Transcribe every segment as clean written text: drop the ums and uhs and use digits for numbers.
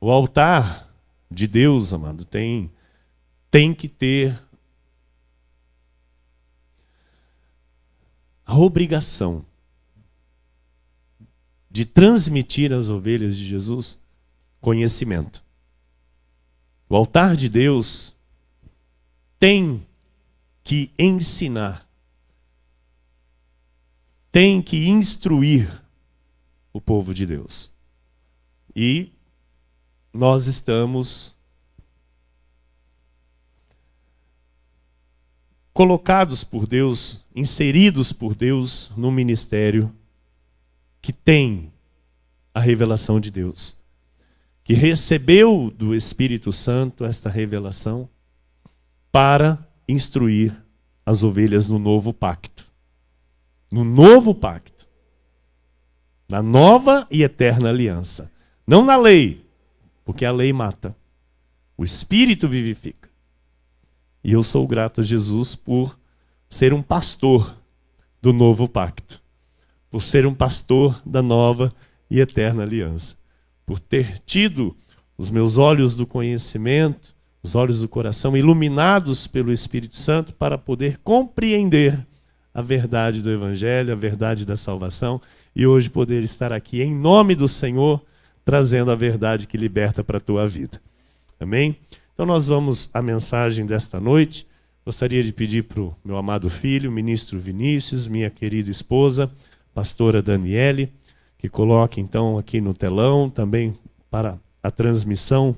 O altar de Deus, amado, tem que ter a obrigação de transmitir às ovelhas de Jesus conhecimento. O altar de Deus tem que ensinar, tem que instruir o povo de Deus. E nós estamos colocados por Deus, inseridos por Deus no ministério que tem a revelação de Deus, que recebeu do Espírito Santo esta revelação para instruir as ovelhas no novo pacto. No novo pacto. Na nova e eterna aliança. Não na lei, porque a lei mata. O Espírito vivifica. E eu sou grato a Jesus por ser um pastor do novo pacto. Por ser um pastor da nova e eterna aliança. Por ter tido os meus olhos do conhecimento, os olhos do coração iluminados pelo Espírito Santo para poder compreender a verdade do Evangelho, a verdade da salvação, e hoje poder estar aqui em nome do Senhor, trazendo a verdade que liberta para a tua vida. Amém? Então nós vamos à mensagem desta noite. Gostaria de pedir para o meu amado filho, ministro Vinícius, minha querida esposa, pastora Daniele, que coloque então aqui no telão, também para a transmissão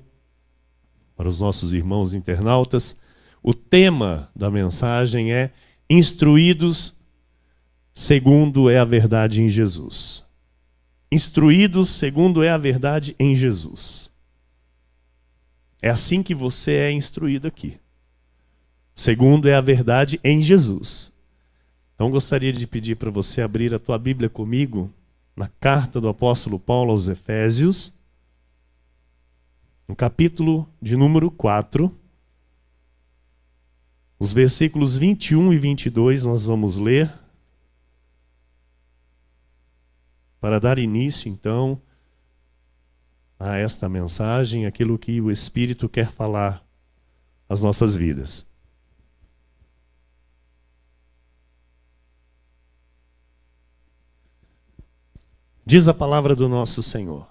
para os nossos irmãos internautas. O tema da mensagem é Instruídos segundo é a verdade em Jesus. Instruídos segundo é a verdade em Jesus. É assim que você é instruído aqui. Segundo é a verdade em Jesus. Então gostaria de pedir para você abrir a tua Bíblia comigo na carta do apóstolo Paulo aos Efésios, no capítulo de número 4, os versículos 21 e 22 nós vamos ler, para dar início então a esta mensagem, aquilo que o Espírito quer falar às nossas vidas. Diz a palavra do nosso Senhor: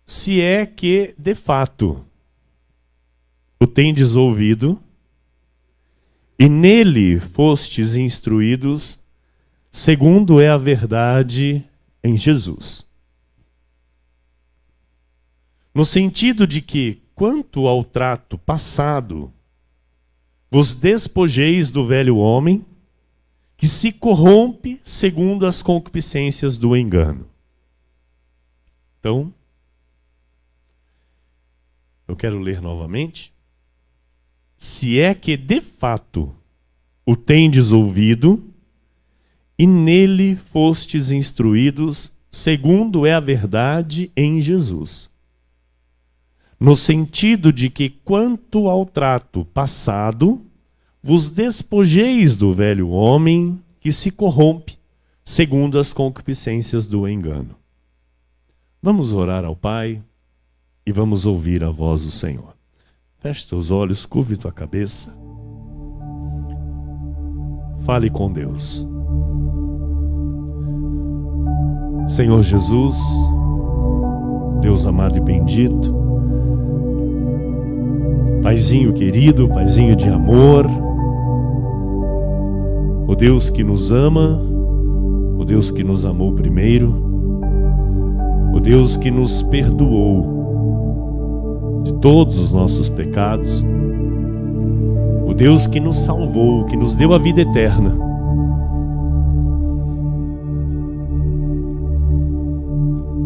se é que, de fato, o tendes ouvido, e nele fostes instruídos, segundo é a verdade em Jesus. No sentido de que, quanto ao trato passado, vos despojeis do velho homem, que se corrompe segundo as concupiscências do engano. Então, eu quero ler novamente. Se é que de fato o tendes ouvido, e nele fostes instruídos, segundo é a verdade em Jesus. No sentido de que, quanto ao trato passado, vos despojeis do velho homem que se corrompe, segundo as concupiscências do engano. Vamos orar ao Pai e vamos ouvir a voz do Senhor. Feche teus olhos, curve tua cabeça. Fale com Deus. Senhor Jesus, Deus amado e bendito, Paizinho querido, Paizinho de amor, o Deus que nos ama, o Deus que nos amou primeiro, o Deus que nos perdoou de todos os nossos pecados, o Deus que nos salvou, que nos deu a vida eterna.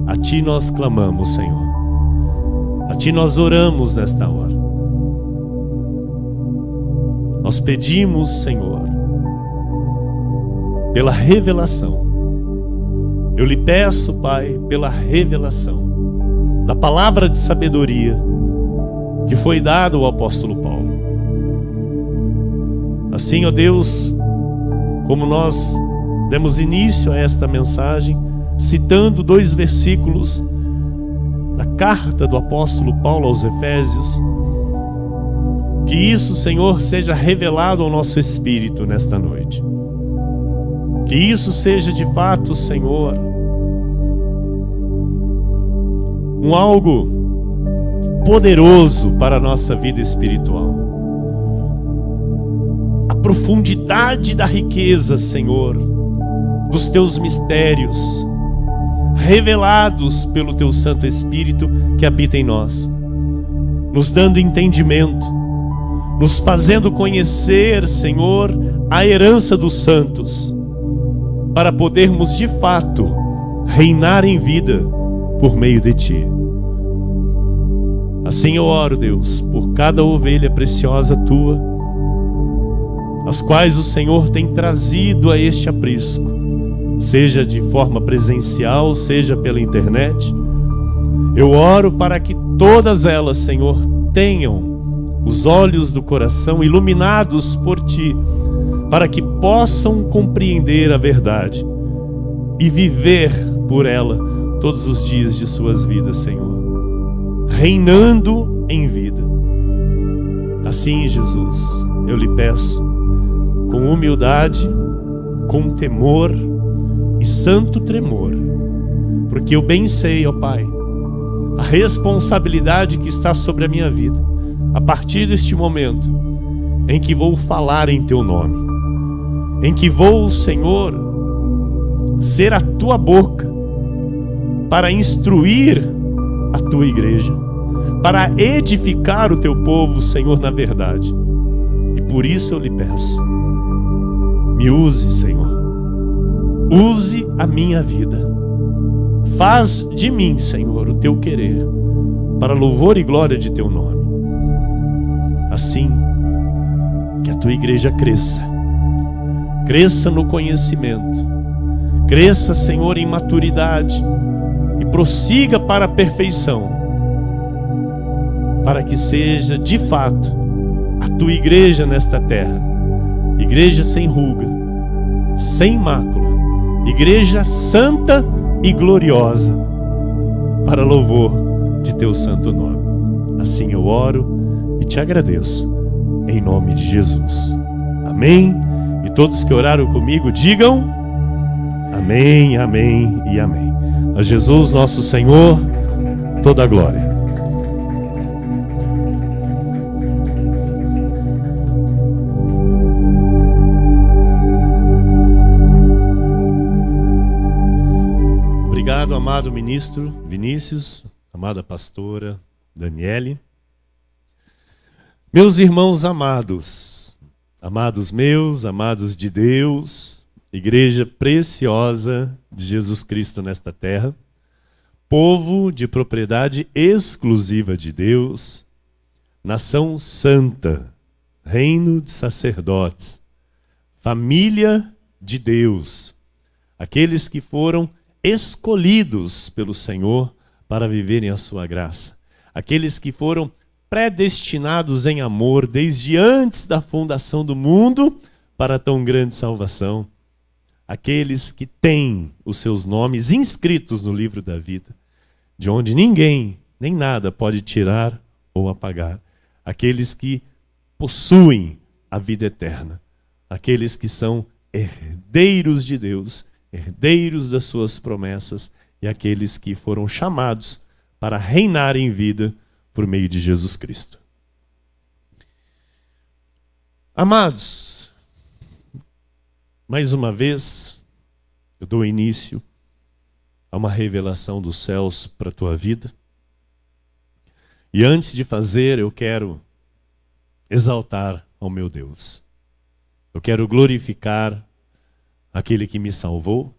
A Ti nós clamamos, Senhor. A Ti nós oramos nesta hora. Nós pedimos, Senhor, pela revelação. Eu lhe peço, Pai, pela revelação da palavra de sabedoria que foi dada ao apóstolo Paulo. Assim, ó Deus, como nós demos início a esta mensagem, citando 2 versículos da carta do apóstolo Paulo aos Efésios. Que isso, Senhor, seja revelado ao nosso espírito nesta noite. Que isso seja de fato, Senhor, um algo poderoso para a nossa vida espiritual. A profundidade da riqueza, Senhor, dos teus mistérios, revelados pelo teu Santo Espírito que habita em nós, nos dando entendimento, nos fazendo conhecer, Senhor, a herança dos santos, para podermos de fato reinar em vida por meio de Ti. Assim eu oro, Deus, por cada ovelha preciosa Tua, as quais o Senhor tem trazido a este aprisco, seja de forma presencial, seja pela internet. Eu oro para que todas elas, Senhor, tenham os olhos do coração iluminados por Ti, para que possam compreender a verdade e viver por ela todos os dias de suas vidas, Senhor, reinando em vida. Assim, Jesus, eu lhe peço, com humildade, com temor e santo tremor, porque eu bem sei, ó Pai, a responsabilidade que está sobre a minha vida, a partir deste momento em que vou falar em Teu nome, em que vou, Senhor, ser a Tua boca para instruir a Tua igreja, para edificar o Teu povo, Senhor, na verdade. E por isso eu lhe peço, me use, Senhor, use a minha vida, faz de mim, Senhor, o Teu querer, para louvor e glória de Teu nome. Assim, que a Tua igreja cresça no conhecimento, cresça, Senhor, em maturidade e prossiga para a perfeição, para que seja de fato a Tua igreja nesta terra, igreja sem ruga, sem mácula, igreja santa e gloriosa, para louvor de Teu santo nome. Assim eu oro e Te agradeço, em nome de Jesus. Amém. E todos que oraram comigo, digam amém, amém e amém. A Jesus nosso Senhor, toda a glória. Obrigado, amado ministro Vinícius, amada pastora Daniele. Meus irmãos amados, amados meus, amados de Deus, igreja preciosa de Jesus Cristo nesta terra, povo de propriedade exclusiva de Deus, nação santa, reino de sacerdotes, família de Deus, aqueles que foram escolhidos pelo Senhor para viverem a sua graça, aqueles que foram predestinados em amor desde antes da fundação do mundo para tão grande salvação, aqueles que têm os seus nomes inscritos no livro da vida, de onde ninguém nem nada pode tirar ou apagar, aqueles que possuem a vida eterna, aqueles que são herdeiros de Deus, herdeiros das suas promessas, e aqueles que foram chamados para reinar em vida por meio de Jesus Cristo. Amados, mais uma vez eu dou início a uma revelação dos céus para a tua vida. E antes de fazer, eu quero exaltar ao meu Deus. Eu quero glorificar aquele que me salvou,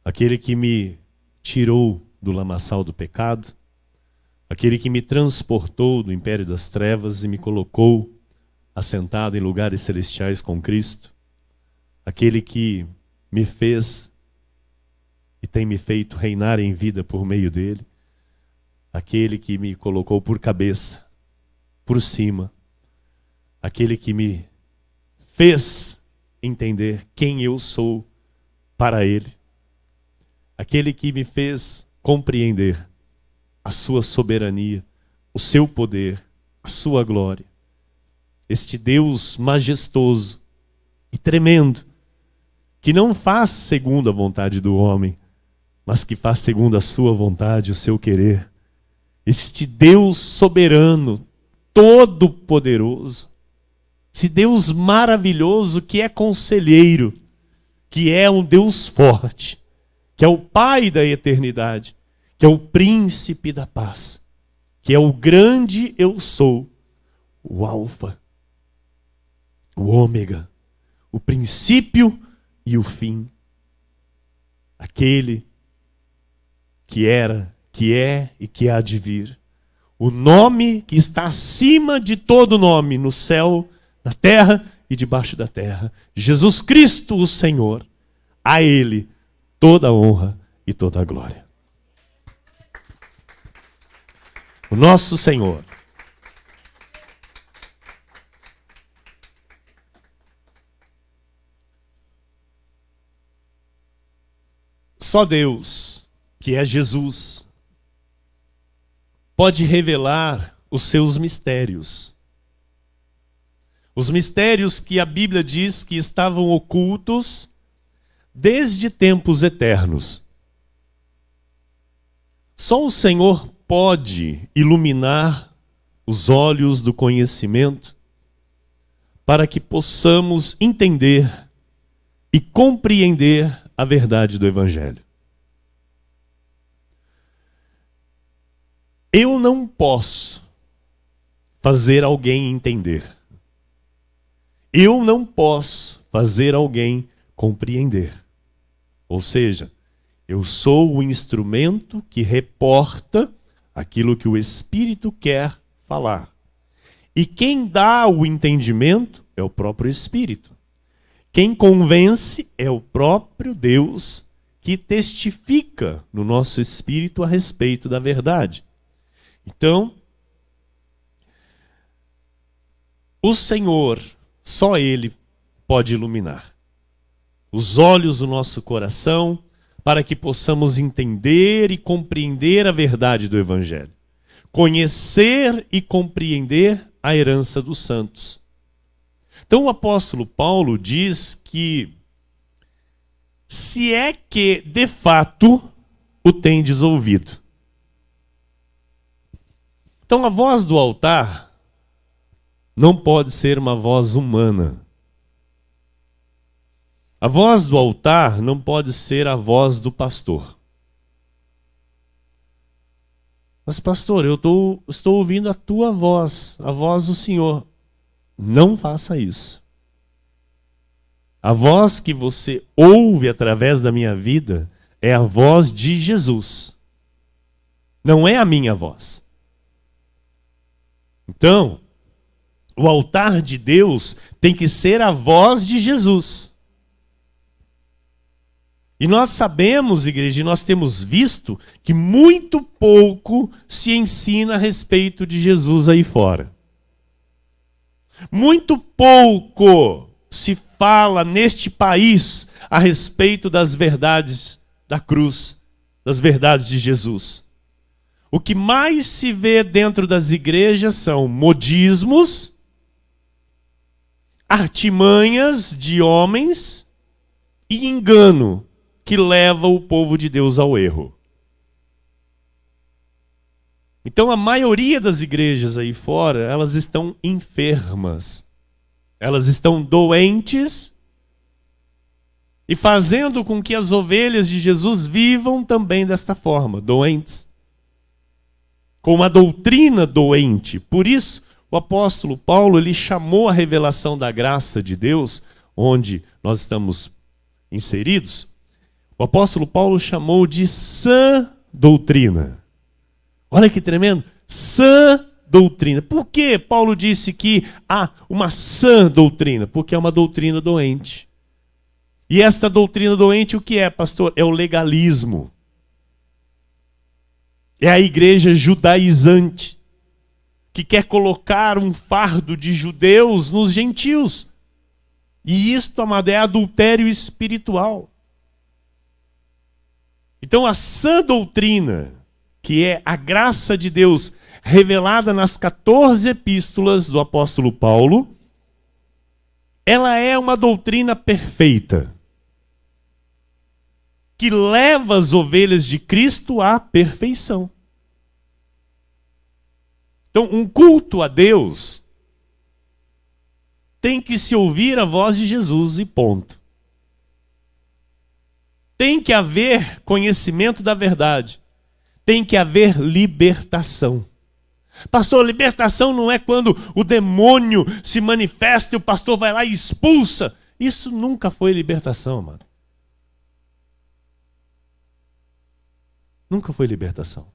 aquele que me tirou do lamaçal do pecado, aquele que me transportou do império das trevas e me colocou assentado em lugares celestiais com Cristo, aquele que me fez e tem me feito reinar em vida por meio dele, aquele que me colocou por cabeça, por cima, aquele que me fez entender quem eu sou para ele, aquele que me fez compreender a sua soberania, o seu poder, a sua glória. Este Deus majestoso e tremendo, que não faz segundo a vontade do homem, mas que faz segundo a sua vontade, o seu querer. Este Deus soberano, todo-poderoso, esse Deus maravilhoso que é conselheiro, que é um Deus forte, que é o Pai da eternidade, que é o príncipe da paz, que é o grande eu sou, o Alfa, o Ômega, o princípio e o fim. Aquele que era, que é e que há de vir. O nome que está acima de todo nome, no céu, na terra e debaixo da terra. Jesus Cristo, o Senhor. A Ele toda a honra e toda a glória. O nosso Senhor. Só Deus, que é Jesus, pode revelar os seus mistérios. Os mistérios que a Bíblia diz que estavam ocultos desde tempos eternos. Só o Senhor pode iluminar os olhos do conhecimento para que possamos entender e compreender a verdade do Evangelho. Eu não posso fazer alguém entender. Eu não posso fazer alguém compreender. Ou seja, eu sou o instrumento que reporta aquilo que o Espírito quer falar. E quem dá o entendimento é o próprio Espírito. Quem convence é o próprio Deus que testifica no nosso espírito a respeito da verdade. Então, o Senhor, só Ele pode iluminar os olhos do nosso coração para que possamos entender e compreender a verdade do Evangelho. Conhecer e compreender a herança dos santos. Então o apóstolo Paulo diz que se é que de fato o tendes ouvido. Então a voz do altar não pode ser uma voz humana. A voz do altar não pode ser a voz do pastor. Mas pastor, eu estou ouvindo a tua voz, a voz do Senhor. Não faça isso. A voz que você ouve através da minha vida é a voz de Jesus. Não é a minha voz. Então, o altar de Deus tem que ser a voz de Jesus. E nós sabemos, igreja, e nós temos visto que muito pouco se ensina a respeito de Jesus aí fora. Muito pouco se fala neste país a respeito das verdades da cruz, das verdades de Jesus. O que mais se vê dentro das igrejas são modismos, artimanhas de homens e engano que leva o povo de Deus ao erro. Então a maioria das igrejas aí fora, elas estão enfermas. Elas estão doentes e fazendo com que as ovelhas de Jesus vivam também desta forma, doentes. Com uma doutrina doente. Por isso, o apóstolo Paulo, ele chamou a revelação da graça de Deus, onde nós estamos inseridos, o apóstolo Paulo chamou de sã doutrina. Olha que tremendo. Sã doutrina. Por que Paulo disse que há uma sã doutrina? Porque é uma doutrina doente. E esta doutrina doente o que é, pastor? É o legalismo. É a igreja judaizante, que quer colocar um fardo de judeus nos gentios. E isto, amado, é adultério espiritual. Então a sã doutrina que é a graça de Deus revelada nas 14 epístolas do apóstolo Paulo, ela é uma doutrina perfeita, que leva as ovelhas de Cristo à perfeição. Então, um culto a Deus tem que se ouvir a voz de Jesus e ponto. Tem que haver conhecimento da verdade. Tem que haver libertação. Pastor, libertação não é quando o demônio se manifesta e o pastor vai lá e expulsa. Isso nunca foi libertação, mano. Nunca foi libertação.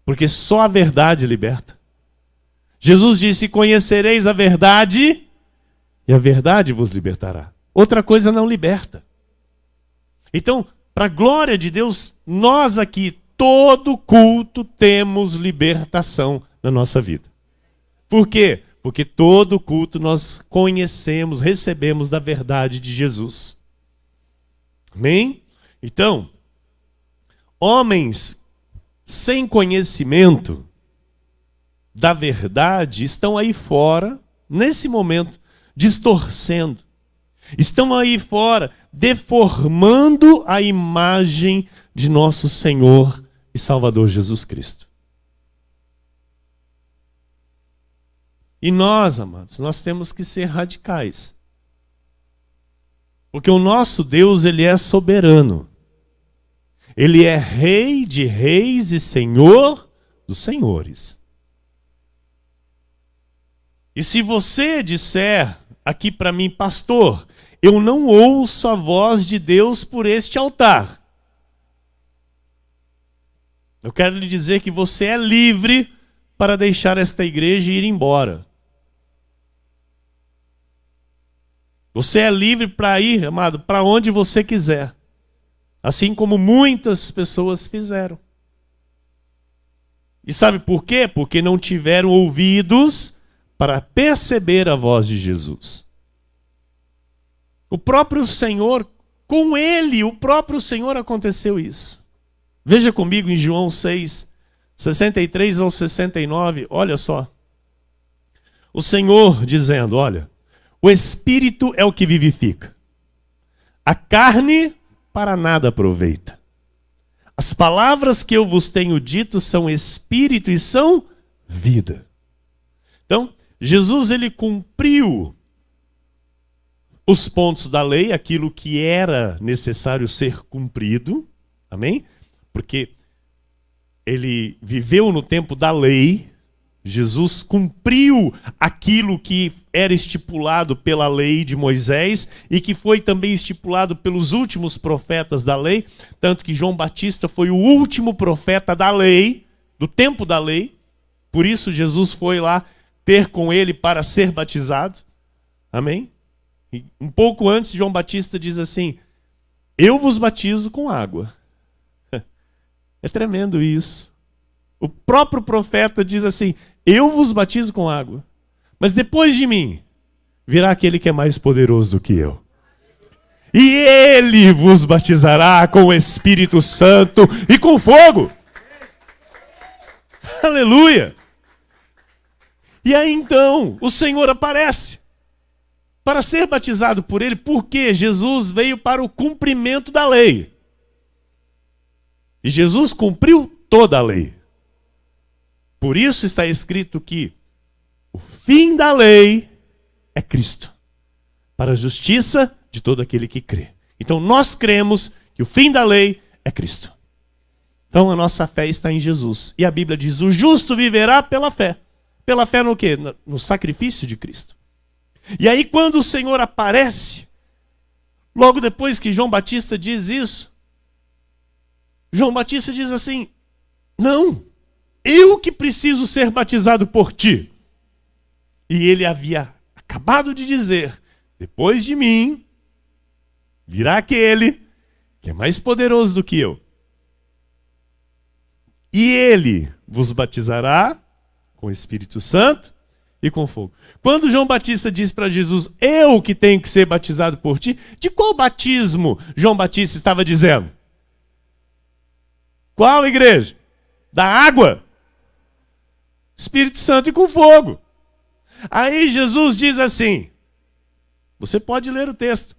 Porque só a verdade liberta. Jesus disse: conhecereis a verdade e a verdade vos libertará. Outra coisa não liberta. Então, para a glória de Deus, nós aqui, todo culto, temos libertação na nossa vida. Por quê? Porque todo culto nós conhecemos, recebemos da verdade de Jesus. Amém? Então, homens sem conhecimento da verdade estão aí fora, nesse momento, distorcendo. Estão aí fora, deformando a imagem de nosso Senhor e Salvador Jesus Cristo. E nós, amados, nós temos que ser radicais. Porque o nosso Deus, ele é soberano. Ele é Rei de reis e Senhor dos senhores. E se você disser aqui para mim: pastor, eu não ouço a voz de Deus por este altar, eu quero lhe dizer que você é livre para deixar esta igreja e ir embora. Você é livre para ir, amado, para onde você quiser. Assim como muitas pessoas fizeram. E sabe por quê? Porque não tiveram ouvidos para perceber a voz de Jesus. O próprio Senhor, com ele, o próprio Senhor aconteceu isso. Veja comigo em João 6, 63 ao 69, olha só. O Senhor dizendo: olha, o Espírito é o que vivifica. A carne para nada aproveita. As palavras que eu vos tenho dito são Espírito e são vida. Então, Jesus, ele cumpriu os pontos da lei, aquilo que era necessário ser cumprido, amém? Porque ele viveu no tempo da lei, Jesus cumpriu aquilo que era estipulado pela lei de Moisés e que foi também estipulado pelos últimos profetas da lei, tanto que João Batista foi o último profeta da lei, do tempo da lei, por isso Jesus foi lá ter com ele para ser batizado, amém? E um pouco antes, João Batista diz assim: eu vos batizo com água. É tremendo isso. O próprio profeta diz assim: eu vos batizo com água, mas depois de mim virá aquele que é mais poderoso do que eu. E ele vos batizará com o Espírito Santo e com fogo. Aleluia! E aí então o Senhor aparece para ser batizado por ele, porque Jesus veio para o cumprimento da lei. E Jesus cumpriu toda a lei. Por isso está escrito que o fim da lei é Cristo, para a justiça de todo aquele que crê. Então nós cremos que o fim da lei é Cristo. Então a nossa fé está em Jesus. E a Bíblia diz: o justo viverá pela fé. Pela fé no quê? No sacrifício de Cristo. E aí quando o Senhor aparece, logo depois que João Batista diz isso, João Batista diz assim: não, eu que preciso ser batizado por ti. E ele havia acabado de dizer: depois de mim virá aquele que é mais poderoso do que eu. E ele vos batizará com o Espírito Santo e com fogo. Quando João Batista diz para Jesus: eu que tenho que ser batizado por ti, de qual batismo João Batista estava dizendo? Qual igreja? Da água. Espírito Santo e com fogo. Aí Jesus diz assim, você pode ler o texto.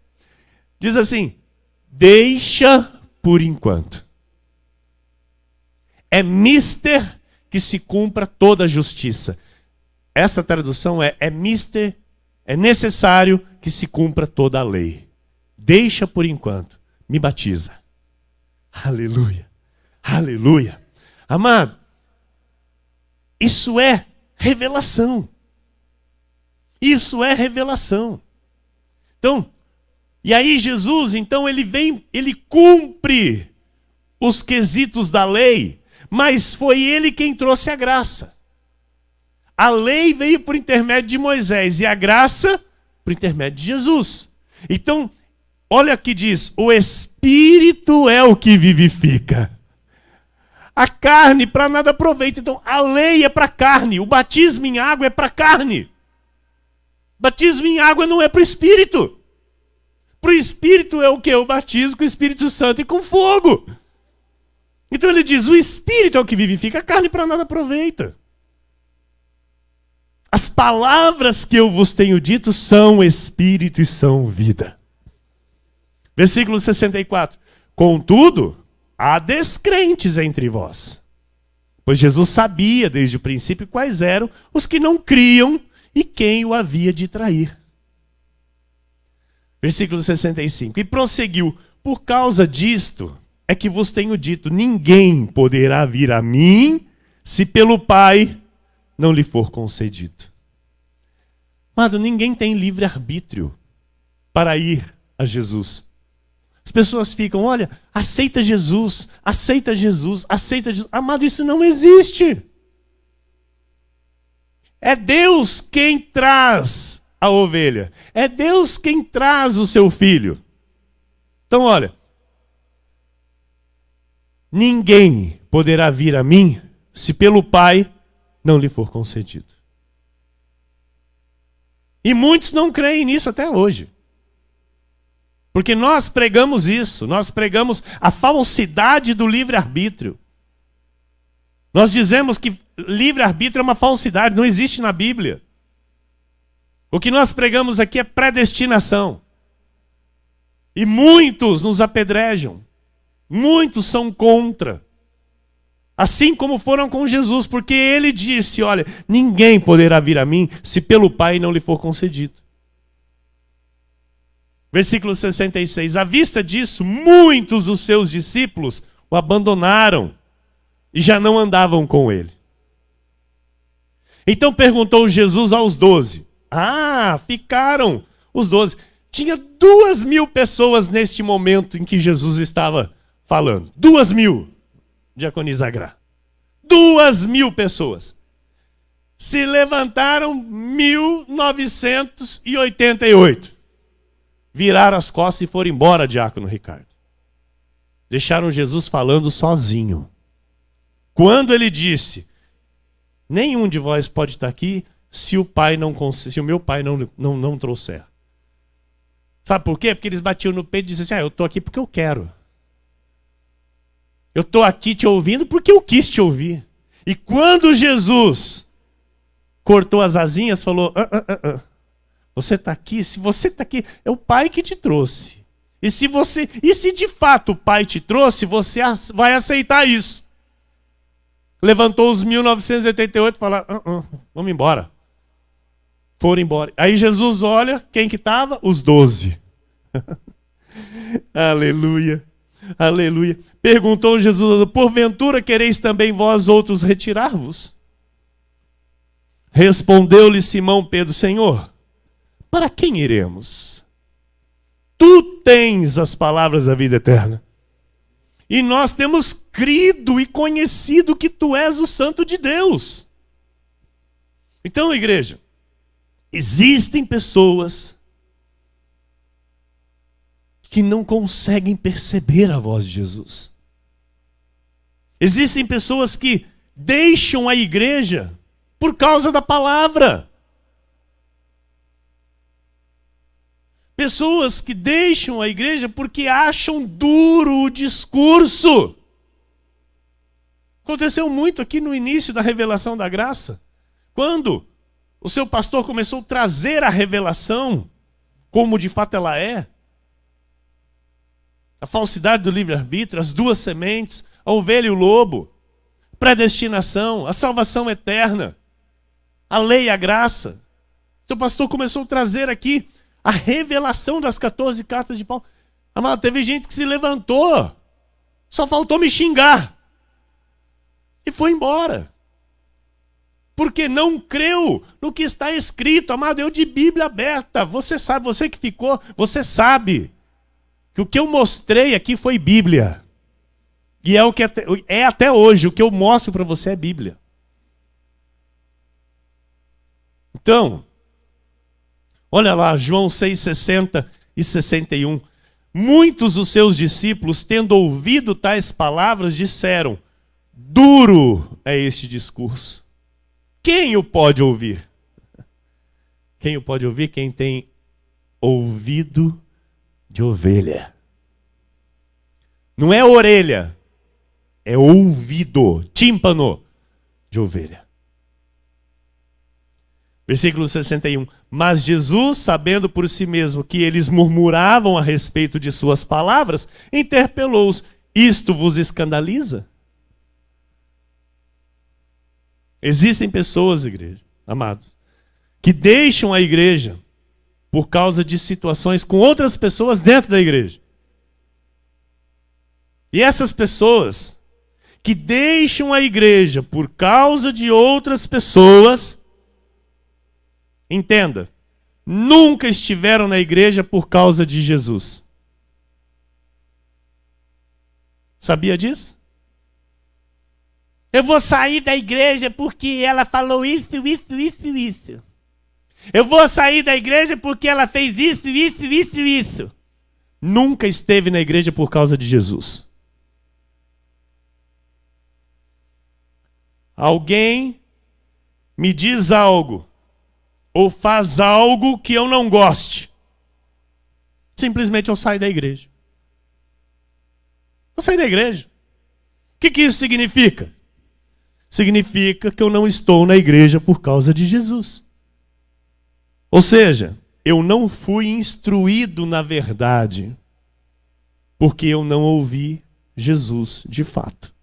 Diz assim, deixa por enquanto. É mister que se cumpra toda a justiça. Essa tradução é mister, é necessário que se cumpra toda a lei. Deixa por enquanto, me batiza. Aleluia, aleluia. Amado, isso é revelação. Isso é revelação. Então, e aí Jesus, então ele vem, ele cumpre os quesitos da lei, mas foi ele quem trouxe a graça. A lei veio por intermédio de Moisés e a graça por intermédio de Jesus. Então, olha o que diz, o Espírito é o que vivifica. A carne para nada aproveita. Então, a lei é para carne, o batismo em água é para carne. Batismo em água não é para o Espírito. Para o Espírito é o quê? O batismo com o Espírito Santo e com fogo. Então ele diz, o Espírito é o que vivifica, a carne para nada aproveita. As palavras que eu vos tenho dito são Espírito e são vida. Versículo 64. Contudo, há descrentes entre vós. Pois Jesus sabia desde o princípio quais eram os que não criam e quem o havia de trair. Versículo 65. E prosseguiu, por causa disto é que vos tenho dito, ninguém poderá vir a mim se pelo Pai não lhe for concedido. Amado, ninguém tem livre-arbítrio para ir a Jesus. As pessoas ficam, olha, aceita Jesus, aceita Jesus, aceita Jesus. Amado, isso não existe. É Deus quem traz a ovelha. É Deus quem traz o seu filho. Então, olha, ninguém poderá vir a mim se pelo Pai não lhe for concedido. E muitos não creem nisso até hoje. Porque nós pregamos isso, nós pregamos a falsidade do livre-arbítrio. Nós dizemos que livre-arbítrio é uma falsidade, não existe na Bíblia. O que nós pregamos aqui é predestinação. E muitos nos apedrejam. Muitos são contra. Assim como foram com Jesus, porque ele disse, olha, ninguém poderá vir a mim se pelo Pai não lhe for concedido. Versículo 66. À vista disso, muitos dos seus discípulos o abandonaram e já não andavam com ele. Então perguntou Jesus aos 12. Ficaram os 12. Tinha 2.000 pessoas neste momento em que Jesus estava falando. 2.000. Diaconisa Agra. 2.000 pessoas. Se levantaram 1988. Viraram as costas e foram embora, diácono Ricardo. Deixaram Jesus falando sozinho. Quando ele disse, nenhum de vós pode estar aqui se o meu pai não trouxer. Sabe por quê? Porque eles batiam no peito e diziam assim, eu estou aqui porque eu quero. Eu estou aqui te ouvindo porque eu quis te ouvir. E quando Jesus cortou as asinhas, falou, você está aqui, se você está aqui, é o Pai que te trouxe. E se de fato o Pai te trouxe, você vai aceitar isso. Levantou os 1988 e falou, vamos embora. Foram embora. Aí Jesus olha, quem que estava? Os 12. Aleluia. Aleluia. Perguntou Jesus, porventura quereis também vós outros retirar-vos? Respondeu-lhe Simão Pedro, Senhor, para quem iremos? Tu tens as palavras da vida eterna. E nós temos crido e conhecido que tu és o Santo de Deus. Então, igreja, existem pessoas que não conseguem perceber a voz de Jesus. Existem pessoas que deixam a igreja por causa da palavra. Pessoas que deixam a igreja porque acham duro o discurso. Aconteceu muito aqui no início da revelação da graça. Quando o seu pastor começou a trazer a revelação, como de fato ela é, a falsidade do livre-arbítrio, as duas sementes, a ovelha e o lobo, predestinação, a salvação eterna, a lei e a graça. Seu pastor começou a trazer aqui a revelação das 14 cartas de Paulo. Amado, teve gente que se levantou, só faltou me xingar e foi embora. Porque não creu no que está escrito. Amado, eu de Bíblia aberta. Você sabe, você que ficou, você sabe que o que eu mostrei aqui foi Bíblia. E é o que é até hoje, o que eu mostro para você é Bíblia. Então, olha lá, João 6, 60 e 61. Muitos dos seus discípulos, tendo ouvido tais palavras, disseram: duro é este discurso. Quem o pode ouvir? Quem o pode ouvir? Quem tem ouvido de ovelha. Não é orelha, é ouvido, tímpano de ovelha. Versículo 61. Mas Jesus, sabendo por si mesmo que eles murmuravam a respeito de suas palavras, interpelou-os: isto vos escandaliza? Existem pessoas, igreja, amados, que deixam a igreja por causa de situações com outras pessoas dentro da igreja. E essas pessoas que deixam a igreja por causa de outras pessoas, entenda, nunca estiveram na igreja por causa de Jesus. Sabia disso? Eu vou sair da igreja porque ela falou isso. Eu vou sair da igreja porque ela fez isso. Nunca esteve na igreja por causa de Jesus. Alguém me diz algo ou faz algo que eu não goste, simplesmente eu saio da igreja. Eu saio da igreja. O que isso significa? Significa que eu não estou na igreja por causa de Jesus. Ou seja, eu não fui instruído na verdade, porque eu não ouvi Jesus de fato.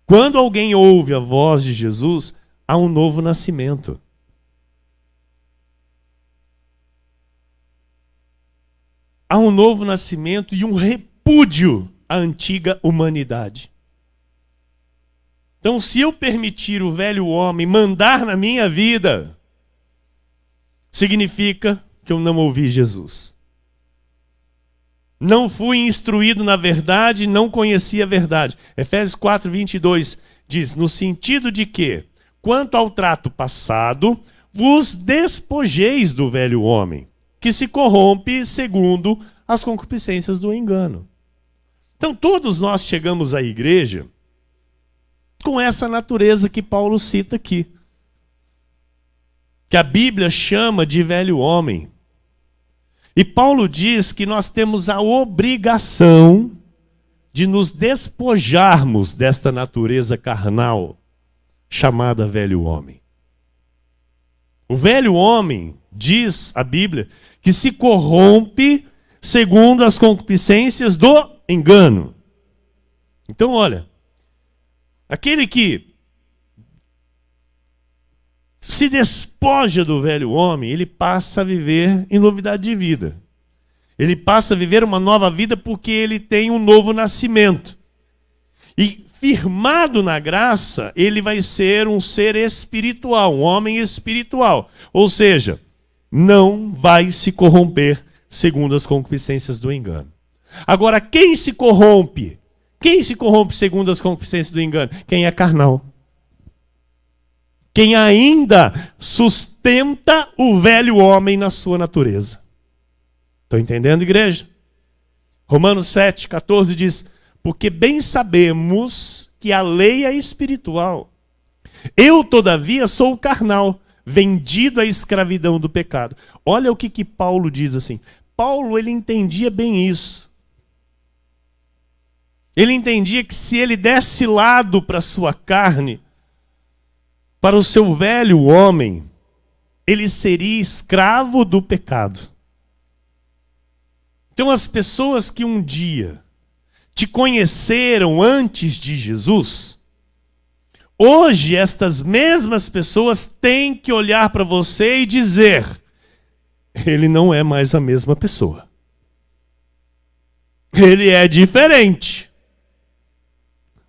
Quando alguém ouve a voz de Jesus, há um novo nascimento. Há um novo nascimento e um repúdio à antiga humanidade. Então, se eu permitir o velho homem mandar na minha vida, significa que eu não ouvi Jesus. Não fui instruído na verdade, não conheci a verdade. Efésios 4, 22 diz, no sentido de que, quanto ao trato passado, vos despojeis do velho homem, que se corrompe segundo as concupiscências do engano. Então, todos nós chegamos à igreja com essa natureza que Paulo cita aqui, que a Bíblia chama de velho homem. E Paulo diz que nós temos a obrigação de nos despojarmos desta natureza carnal, chamada velho homem. O velho homem, diz a Bíblia, que se corrompe segundo as concupiscências do engano. Então, olha, aquele que se despoja do velho homem, ele passa a viver em novidade de vida. Ele passa a viver uma nova vida porque ele tem um novo nascimento. E firmado na graça, ele vai ser um ser espiritual, um homem espiritual. Ou seja, não vai se corromper segundo as concupiscências do engano. Agora, quem se corrompe? Quem se corrompe segundo as concupiscências do engano? Quem é carnal. Quem ainda sustenta o velho homem na sua natureza. Estão entendendo, igreja? Romanos 7, 14 diz, porque bem sabemos que a lei é espiritual. Eu, todavia, sou carnal, vendido à escravidão do pecado. Olha o que Paulo diz assim. Paulo, ele entendia bem isso. Ele entendia que se ele desse lado para a sua carne, para o seu velho homem, ele seria escravo do pecado. Então as pessoas que um dia te conheceram antes de Jesus, hoje estas mesmas pessoas têm que olhar para você e dizer: ele não é mais a mesma pessoa. Ele é diferente.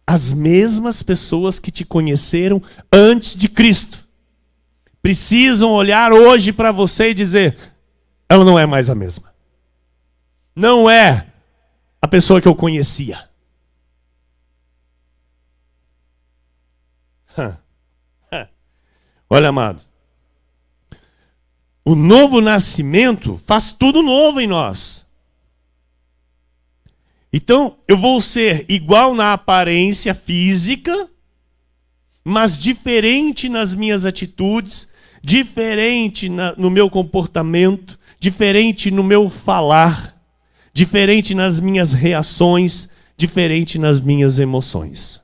As mesmas pessoas que te conheceram antes de Cristo precisam olhar hoje para você e dizer: ela não é mais a mesma. Não é a pessoa que eu conhecia. Olha, amado, o novo nascimento faz tudo novo em nós. Então, eu vou ser igual na aparência física, mas diferente nas minhas atitudes, diferente no meu comportamento, diferente no meu falar, diferente nas minhas reações, diferente nas minhas emoções.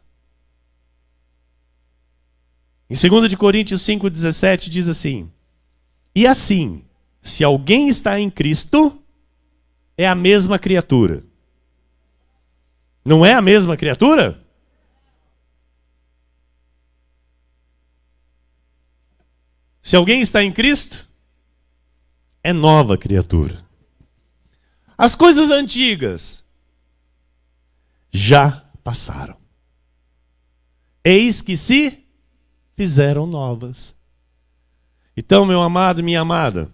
Em 2 Coríntios 5,17 diz assim: e assim, se alguém está em Cristo, é a mesma criatura. Não é a mesma criatura? Se alguém está em Cristo, é nova criatura. As coisas antigas já passaram. Eis que se fizeram novas. Então, meu amado e minha amada,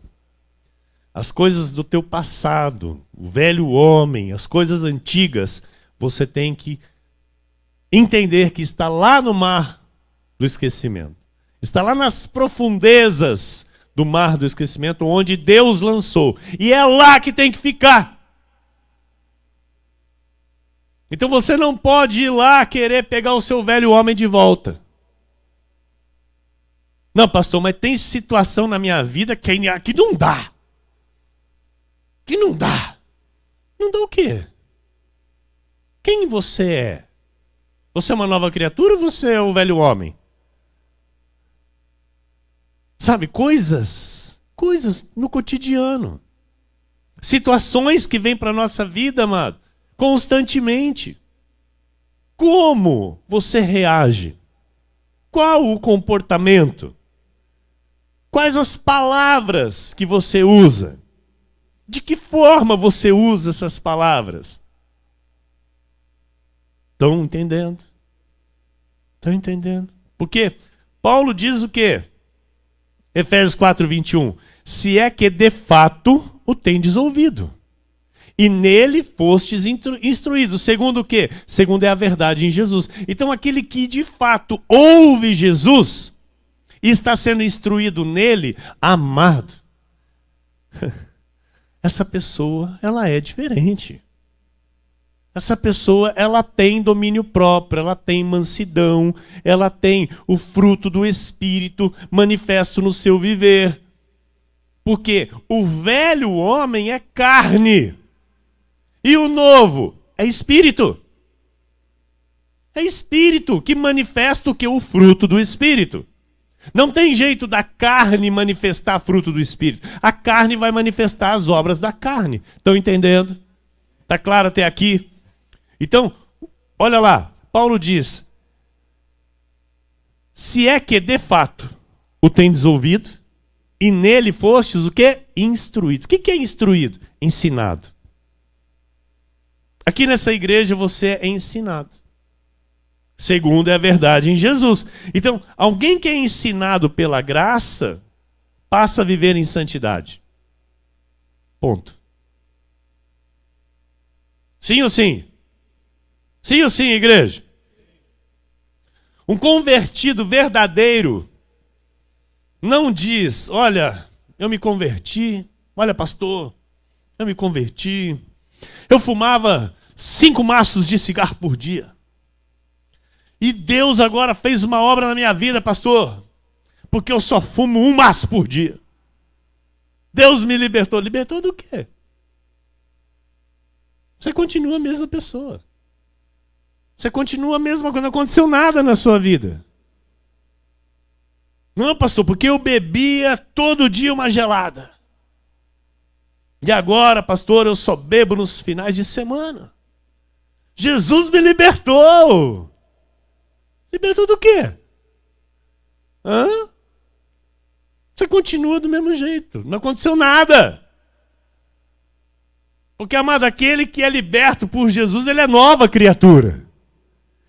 as coisas do teu passado, o velho homem, as coisas antigas, você tem que entender que está lá no mar do esquecimento. Está lá nas profundezas do mar do esquecimento, onde Deus lançou. E é lá que tem que ficar. Então você não pode ir lá querer pegar o seu velho homem de volta. Não, pastor, mas tem situação na minha vida que não dá. Que não dá. Não dá o quê? Quem você é? Você é uma nova criatura ou você é o velho homem? Sabe, coisas no cotidiano. Situações que vêm para a nossa vida, amado, constantemente. Como você reage? Qual o comportamento? Quais as palavras que você usa? De que forma você usa essas palavras? Estão entendendo? Estão entendendo? Porque Paulo diz o quê? Efésios 4:21. Se é que de fato o tendes ouvido, e nele fostes instruídos. Segundo o quê? Segundo é a verdade em Jesus. Então aquele que de fato ouve Jesus e está sendo instruído nele, amado, essa pessoa, ela é diferente. Essa pessoa, ela tem domínio próprio, ela tem mansidão, ela tem o fruto do Espírito manifesto no seu viver. Porque o velho homem é carne e o novo é Espírito. É Espírito que manifesta o que? O fruto do Espírito. Não tem jeito da carne manifestar fruto do Espírito. A carne vai manifestar as obras da carne. Estão entendendo? Está claro até aqui? Então, olha lá, Paulo diz: se é que de fato o tendes ouvido, e nele fostes o quê? Instruídos. O que é instruído? Ensinado. Aqui nessa igreja você é ensinado. Segundo é a verdade em Jesus. Então, alguém que é ensinado pela graça, passa a viver em santidade. Ponto. Sim ou sim? Sim ou sim, igreja? Um convertido verdadeiro não diz: olha, eu me converti, olha, pastor, eu me converti, eu fumava 5 maços de cigarro por dia. E Deus agora fez uma obra na minha vida, pastor, porque eu só fumo 1 maço por dia. Deus me libertou. Libertou do quê? Você continua a mesma pessoa. Você continua a mesma coisa, não aconteceu nada na sua vida. Não, pastor, porque eu bebia todo dia uma gelada. E agora, pastor, eu só bebo nos finais de semana. Jesus me libertou. Libertou do quê? Você continua do mesmo jeito. Não aconteceu nada. Porque, amado, aquele que é liberto por Jesus, ele é nova criatura.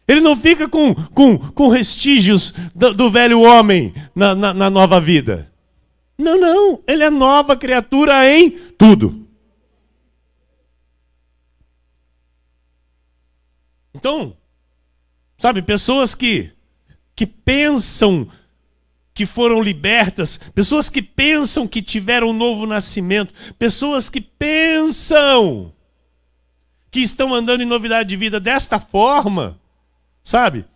Ele não fica com vestígios do velho homem na nova vida. Não. Ele é nova criatura em tudo. Então, sabe, pessoas que pensam que foram libertas, pessoas que pensam que tiveram um novo nascimento, pessoas que pensam que estão andando em novidade de vida desta forma, sabe?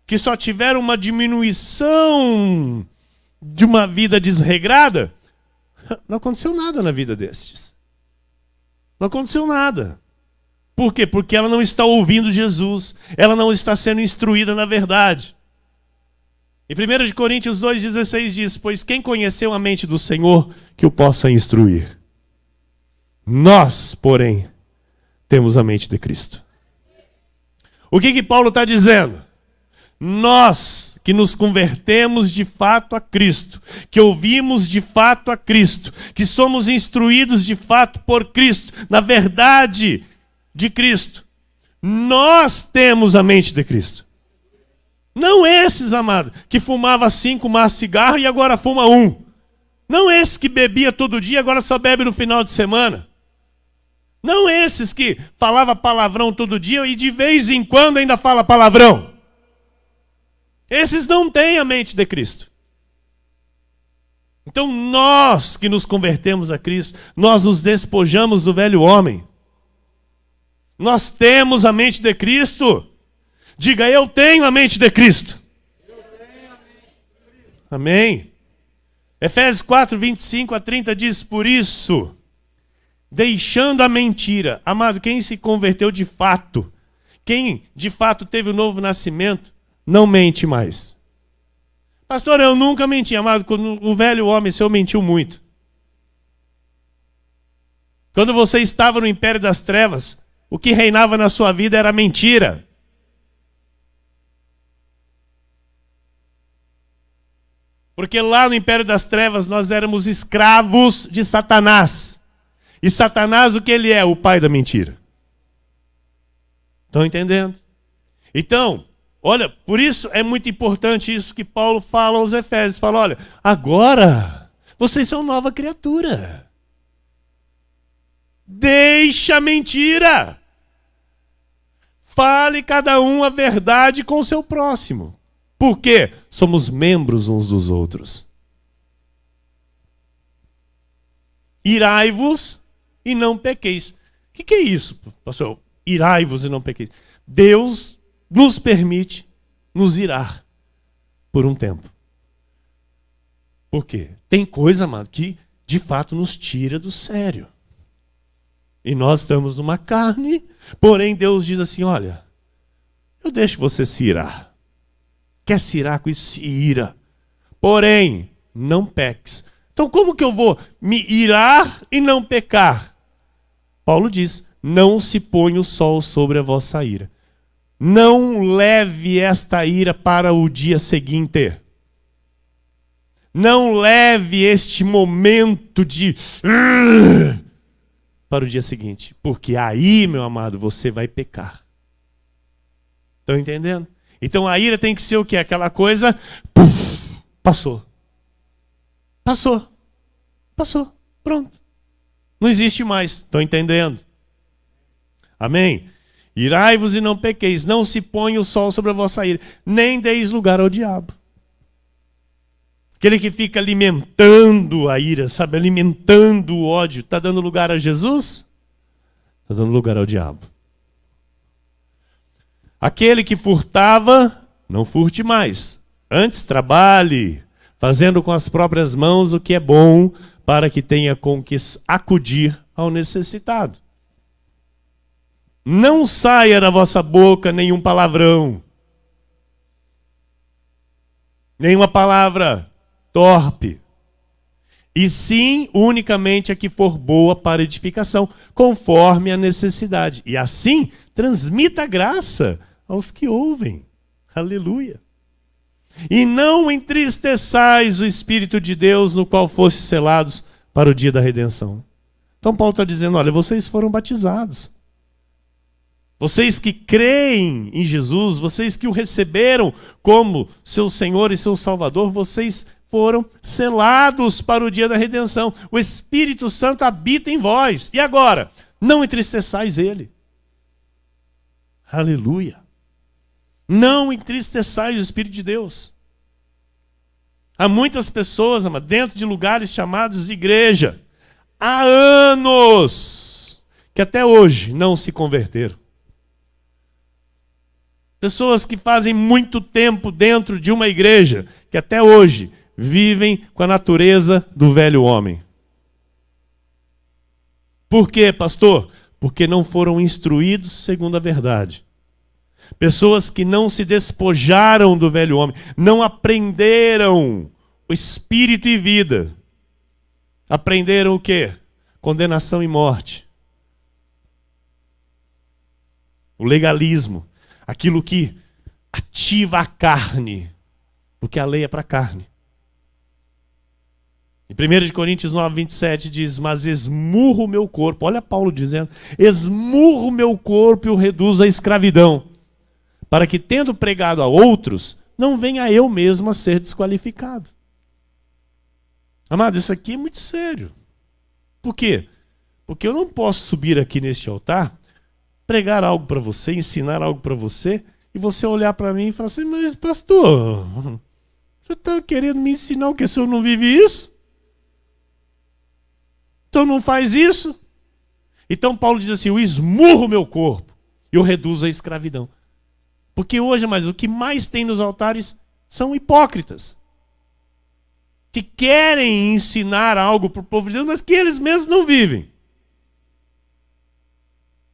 Que só tiveram uma diminuição de uma vida desregrada. Não aconteceu nada na vida destes. Não aconteceu nada. Por quê? Porque ela não está ouvindo Jesus. Ela não está sendo instruída na verdade. Em 1 Coríntios 2,16 diz: pois quem conheceu a mente do Senhor que o possa instruir? Nós, porém, temos a mente de Cristo. O que Paulo está dizendo? Nós que nos convertemos de fato a Cristo, que ouvimos de fato a Cristo, que somos instruídos de fato por Cristo, na verdade de Cristo, nós temos a mente de Cristo. Não esses, amado, que fumava 5 maços de cigarro e agora fuma 1. Não esse que bebia todo dia e agora só bebe no final de semana. Não esses que falava palavrão todo dia e de vez em quando ainda fala palavrão. Esses não têm a mente de Cristo. Então nós que nos convertemos a Cristo, nós nos despojamos do velho homem. Nós temos a mente de Cristo. Diga, eu tenho a mente de Cristo. Amém. Efésios 4, 25 a 30 diz: por isso, deixando a mentira. Amado, quem se converteu de fato, quem de fato teve o novo nascimento, não mente mais. Pastor, eu nunca menti, amado. Quando o velho homem seu mentiu muito. Quando você estava no império das trevas, o que reinava na sua vida era mentira. Porque lá no império das trevas nós éramos escravos de Satanás. E Satanás, o que ele é? O pai da mentira. Estão entendendo? Então, olha, por isso é muito importante isso que Paulo fala aos Efésios. Fala, olha, agora vocês são nova criatura. Deixa a mentira. Fale cada um a verdade com o seu próximo. Por quê? Somos membros uns dos outros. Irai-vos e não pequeis. O que é isso, pastor? Irai-vos e não pequeis. Deus nos permite nos irar por um tempo. Por quê? Tem coisa, amado, que de fato nos tira do sério. E nós estamos numa carne, porém Deus diz assim, olha, eu deixo você se irar. Quer se irar com isso? Se ira. Porém, não peques. Então como que eu vou me irar e não pecar? Paulo diz, não se ponha o sol sobre a vossa ira. Não leve esta ira para o dia seguinte. Não leve este momento de para o dia seguinte. Porque aí, meu amado, você vai pecar. Estão entendendo? Então a ira tem que ser o quê? Aquela coisa, puff, passou. Passou. Passou. Pronto. Não existe mais. Estão entendendo? Amém? Irai-vos e não pequeis. Não se ponha o sol sobre a vossa ira. Nem deis lugar ao diabo. Aquele que fica alimentando a ira, sabe? Alimentando o ódio. Está dando lugar a Jesus? Está dando lugar ao diabo. Aquele que furtava, não furte mais. Antes trabalhe, fazendo com as próprias mãos o que é bom, para que tenha com que acudir ao necessitado. não saia da vossa boca nenhum palavrão, nenhuma palavra torpe, e sim unicamente a que for boa para edificação, conforme a necessidade. E assim transmita graça aos que ouvem. Aleluia. E não entristeçais o Espírito de Deus, no qual fostes selados para o dia da redenção. Então Paulo está dizendo, olha, vocês foram batizados. Vocês que creem em Jesus, vocês que o receberam como seu Senhor e seu Salvador, vocês foram selados para o dia da redenção. O Espírito Santo habita em vós. E agora? Não entristeçais ele. Aleluia. Não entristeçais o Espírito de Deus. Há muitas pessoas, dentro de lugares chamados de igreja, há anos, que até hoje não se converteram. Pessoas que fazem muito tempo dentro de uma igreja, que até hoje vivem com a natureza do velho homem. Por quê, pastor? Porque não foram instruídos segundo a verdade. Pessoas que não se despojaram do velho homem, não aprenderam o espírito e vida. Aprenderam o quê? Condenação e morte. O legalismo, aquilo que ativa a carne, porque a lei é para a carne. Em 1 Coríntios 9, 27 diz, mas esmurro o meu corpo, olha Paulo dizendo, esmurro o meu corpo e o reduzo à escravidão, para que, tendo pregado a outros, não venha eu mesmo a ser desqualificado. Amado, isso aqui é muito sério. Por quê? Porque eu não posso subir aqui neste altar, pregar algo para você, ensinar algo para você, e você olhar para mim e falar assim, mas pastor, você está querendo me ensinar o que? O senhor não vive isso? Então não faz isso? Então Paulo diz assim, eu esmurro o meu corpo e eu reduzo a escravidão. Porque hoje, mas o que mais tem nos altares são hipócritas. Que querem ensinar algo para o povo de Deus, mas que eles mesmos não vivem.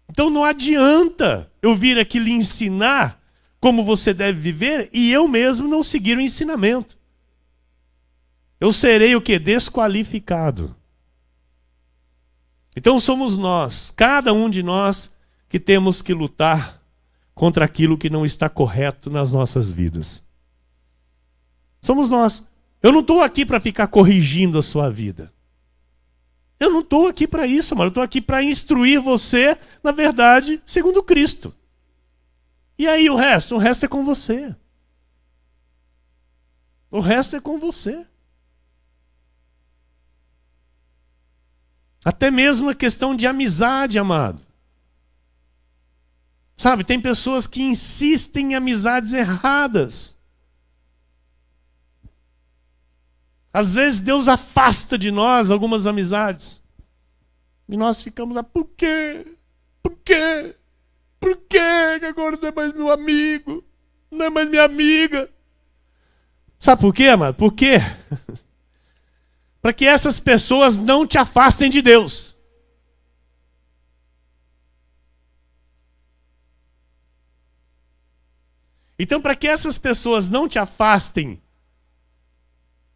Então não adianta eu vir aqui lhe ensinar como você deve viver e eu mesmo não seguir o ensinamento. Eu serei o quê? Desqualificado. Então somos nós, cada um de nós, que temos que lutar contra aquilo que não está correto nas nossas vidas. Somos nós. Eu não estou aqui para ficar corrigindo a sua vida. Eu não estou aqui para isso, mano. Eu estou aqui para instruir você, na verdade, segundo Cristo. E aí o resto? O resto é com você. O resto é com você. Até mesmo a questão de amizade, amado. Sabe, tem pessoas que insistem em amizades erradas. Às vezes Deus afasta de nós algumas amizades. E nós ficamos lá, por quê? Por quê? Por quê que agora não é mais meu amigo? Não é mais minha amiga? Sabe por quê, amado? Por quê? Para que essas pessoas não te afastem de Deus. Então, para que essas pessoas não te afastem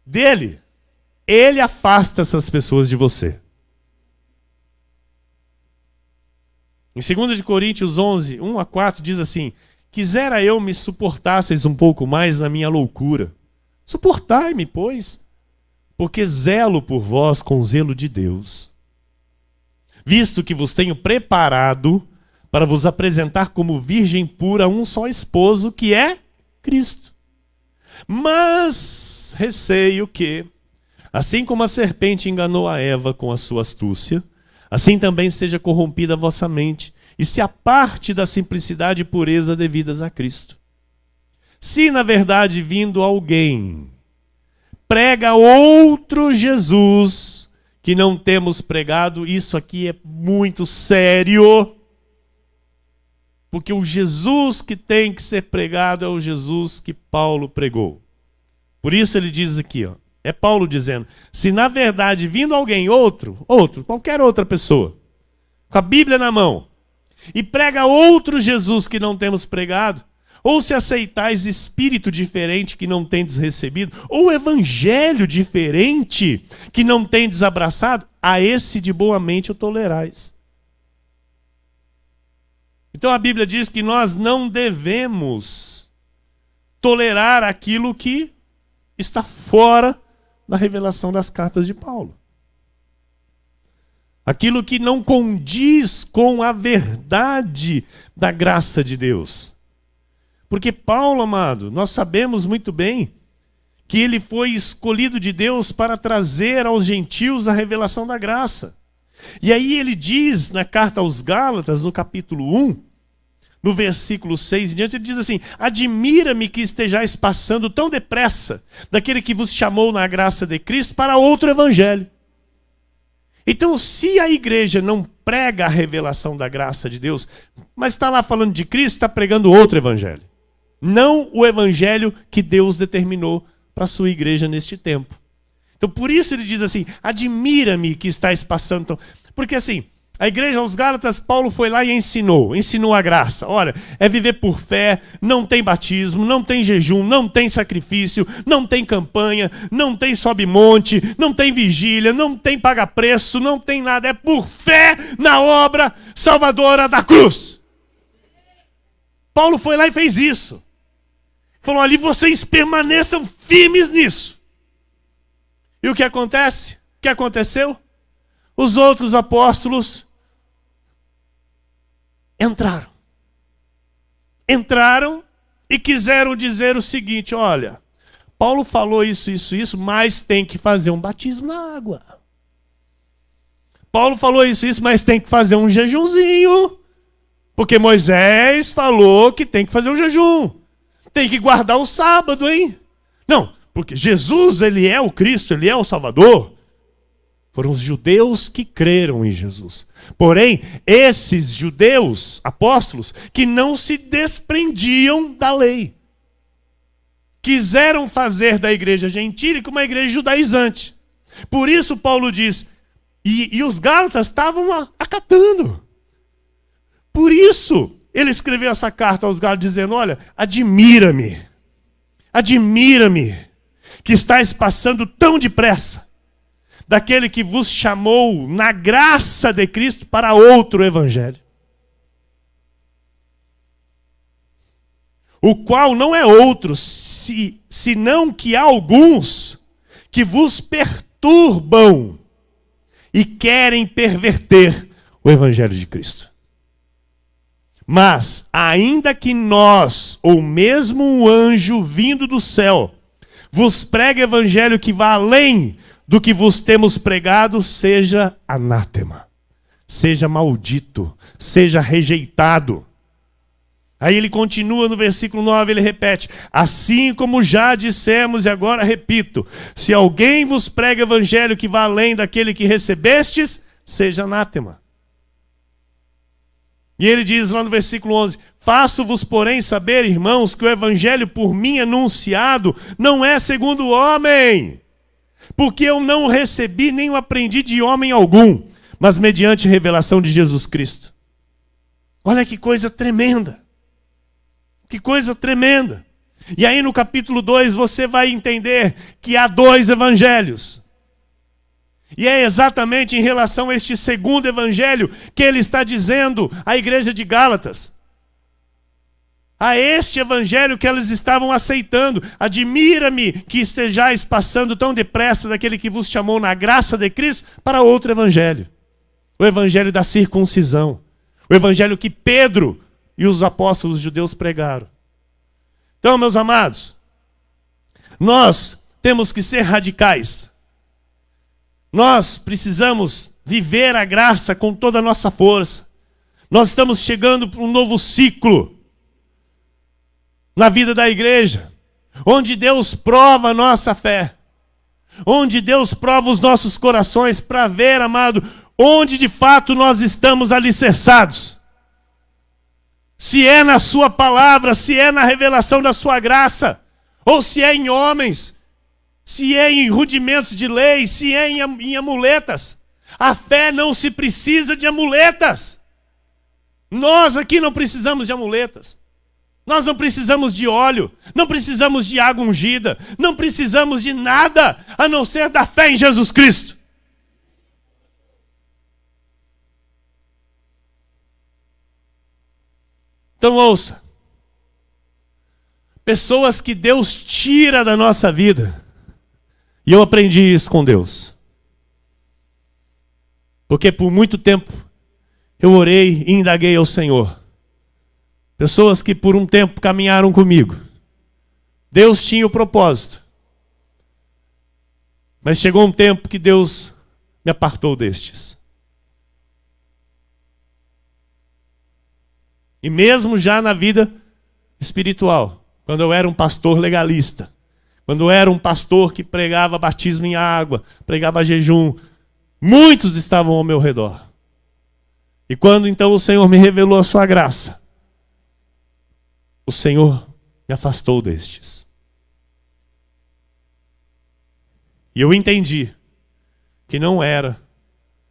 dele, ele afasta essas pessoas de você. Em 2 Coríntios 11, 1 a 4, diz assim, quisera eu me suportasseis um pouco mais na minha loucura. Suportai-me, pois, porque zelo por vós com zelo de Deus. Visto que vos tenho preparado para vos apresentar como virgem pura a um só esposo, que é Cristo. Mas receio que, assim como a serpente enganou a Eva com a sua astúcia, assim também seja corrompida a vossa mente, e se aparte da simplicidade e pureza devidas a Cristo. Se, na verdade, vindo alguém prega outro Jesus que não temos pregado, isso aqui é muito sério, porque o Jesus que tem que ser pregado é o Jesus que Paulo pregou. Por isso ele diz aqui, ó, é Paulo dizendo, se na verdade vindo alguém, outro, qualquer outra pessoa, com a Bíblia na mão, e prega outro Jesus que não temos pregado, ou se aceitais espírito diferente que não tendes recebido, ou evangelho diferente que não tendes abraçado, a esse de boa mente o tolerais. Então a Bíblia diz que nós não devemos tolerar aquilo que está fora da revelação das cartas de Paulo. Aquilo que não condiz com a verdade da graça de Deus. Porque Paulo, amado, nós sabemos muito bem que ele foi escolhido de Deus para trazer aos gentios a revelação da graça. E aí ele diz na carta aos Gálatas, no capítulo 1, no versículo 6 em diante, ele diz assim: admira-me que estejais passando tão depressa daquele que vos chamou na graça de Cristo para outro evangelho. Então, se a igreja não prega a revelação da graça de Deus, mas está lá falando de Cristo, está pregando outro evangelho. Não o evangelho que Deus determinou para a sua igreja neste tempo. Então, por isso ele diz assim: admira-me que estáis passando tão... Porque assim, a igreja aos Gálatas, Paulo foi lá e ensinou a graça. Olha, é viver por fé, não tem batismo, não tem jejum, não tem sacrifício, não tem campanha, não tem sobe monte, não tem vigília, não tem paga preço, não tem nada. É por fé na obra salvadora da cruz. Paulo foi lá e fez isso. Falou: ali vocês permaneçam firmes nisso. E o que acontece? O que aconteceu? Os outros apóstolos entraram e quiseram dizer o seguinte: olha, Paulo falou isso, mas tem que fazer um batismo na água. Paulo falou isso, mas tem que fazer um jejumzinho, porque Moisés falou que tem que fazer um jejum. Tem que guardar o sábado, hein? Não, porque Jesus, ele é o Cristo, ele é o Salvador. Foram os judeus que creram em Jesus. Porém, esses judeus, apóstolos, que não se desprendiam da lei, quiseram fazer da igreja gentílica uma igreja judaizante. Por isso Paulo diz, e os Gálatas estavam acatando. Por isso ele escreveu essa carta aos Gálatas dizendo: olha, admira-me, que estáis passando tão depressa daquele que vos chamou na graça de Cristo para outro evangelho, o qual não é outro, senão que há alguns que vos perturbam e querem perverter o evangelho de Cristo. Mas, ainda que nós, ou mesmo um anjo vindo do céu, vos pregue evangelho que vá além do que vos temos pregado, seja anátema, seja maldito, seja rejeitado. Aí ele continua no versículo 9, ele repete: assim como já dissemos e agora repito, se alguém vos prega evangelho que vá além daquele que recebestes, seja anátema. E ele diz lá no versículo 11: faço-vos, porém, saber, irmãos, que o evangelho por mim anunciado não é segundo o homem, porque eu não recebi nem o aprendi de homem algum, mas mediante revelação de Jesus Cristo. Olha que coisa tremenda. Que coisa tremenda. E aí no capítulo 2 você vai entender que há dois evangelhos. E é exatamente em relação a este segundo evangelho que ele está dizendo à igreja de Gálatas. A este evangelho que elas estavam aceitando: admira-me que estejais passando tão depressa daquele que vos chamou na graça de Cristo para outro evangelho. O evangelho da circuncisão. O evangelho que Pedro e os apóstolos judeus pregaram. Então, meus amados, nós temos que ser radicais. Nós precisamos viver a graça com toda a nossa força. Nós estamos chegando para um novo ciclo na vida da igreja, onde Deus prova a nossa fé, onde Deus prova os nossos corações para ver, amado, onde de fato nós estamos alicerçados. Se é na sua palavra, se é na revelação da sua graça, ou se é em homens, se é em rudimentos de lei, se é em amuletas. A fé não se precisa de amuletas. Nós aqui não precisamos de amuletas. Nós não precisamos de óleo, não precisamos de água ungida, não precisamos de nada a não ser da fé em Jesus Cristo. Então ouça, pessoas que Deus tira da nossa vida, e eu aprendi isso com Deus, porque por muito tempo eu orei e indaguei ao Senhor. Pessoas que por um tempo caminharam comigo. Deus tinha o propósito. Mas chegou um tempo que Deus me apartou destes. E mesmo já na vida espiritual, quando eu era um pastor legalista, quando eu era um pastor que pregava batismo em água, pregava jejum, muitos estavam ao meu redor. E quando então o Senhor me revelou a sua graça, o Senhor me afastou destes. E eu entendi que não era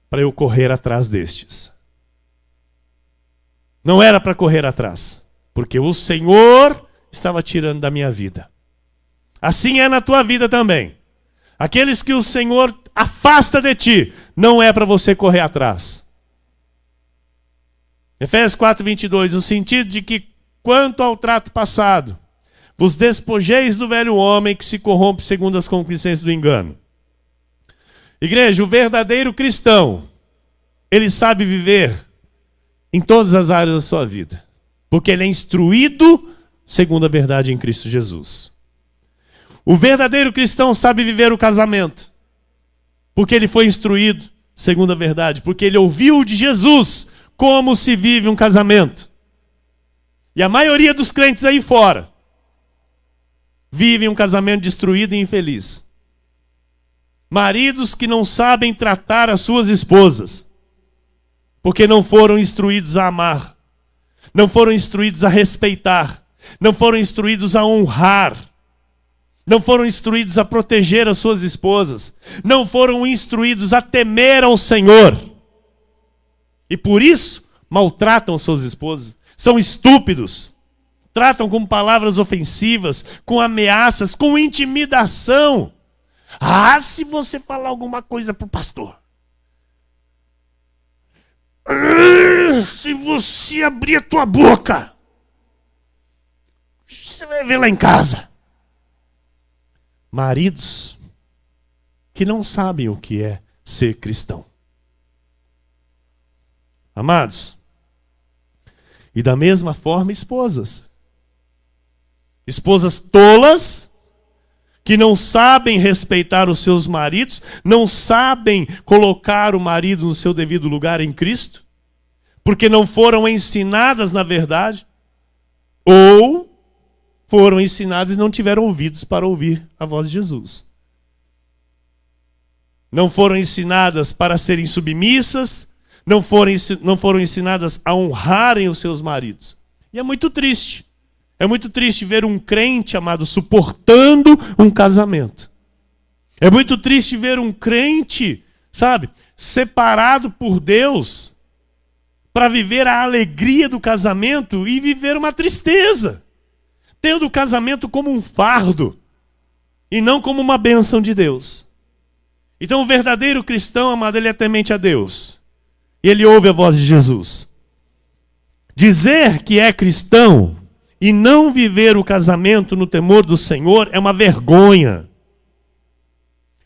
para eu correr atrás destes. Não era para correr atrás, porque o Senhor estava tirando da minha vida. Assim é na tua vida também. Aqueles que o Senhor afasta de ti, não é para você correr atrás. Efésios 4:22, o sentido de que quanto ao trato passado, vos despojeis do velho homem que se corrompe segundo as concupiscências do engano. Igreja, o verdadeiro cristão, ele sabe viver em todas as áreas da sua vida, porque ele é instruído segundo a verdade em Cristo Jesus. O verdadeiro cristão sabe viver o casamento, porque ele foi instruído segundo a verdade, porque ele ouviu de Jesus como se vive um casamento. E a maioria dos crentes aí fora vivem um casamento destruído e infeliz. Maridos que não sabem tratar as suas esposas, porque não foram instruídos a amar, não foram instruídos a respeitar, não foram instruídos a honrar, não foram instruídos a proteger as suas esposas, não foram instruídos a temer ao Senhor. E por isso maltratam suas esposas. São estúpidos, tratam com palavras ofensivas, com ameaças, com intimidação. Ah, se você falar alguma coisa para o pastor. Se você abrir a tua boca, você vai ver lá em casa. Maridos que não sabem o que é ser cristão. Amados, e da mesma forma, esposas. Esposas tolas, que não sabem respeitar os seus maridos, não sabem colocar o marido no seu devido lugar em Cristo, porque não foram ensinadas na verdade, ou foram ensinadas e não tiveram ouvidos para ouvir a voz de Jesus. Não foram ensinadas para serem submissas, não foram ensinadas a honrarem os seus maridos. E é muito triste. É muito triste ver um crente, amado, suportando um casamento. É muito triste ver um crente, sabe, separado por Deus para viver a alegria do casamento e viver uma tristeza. Tendo o casamento como um fardo e não como uma bênção de Deus. Então o verdadeiro cristão, amado, ele é temente a Deus. E ele ouve a voz de Jesus. Dizer que é cristão e não viver o casamento no temor do Senhor é uma vergonha.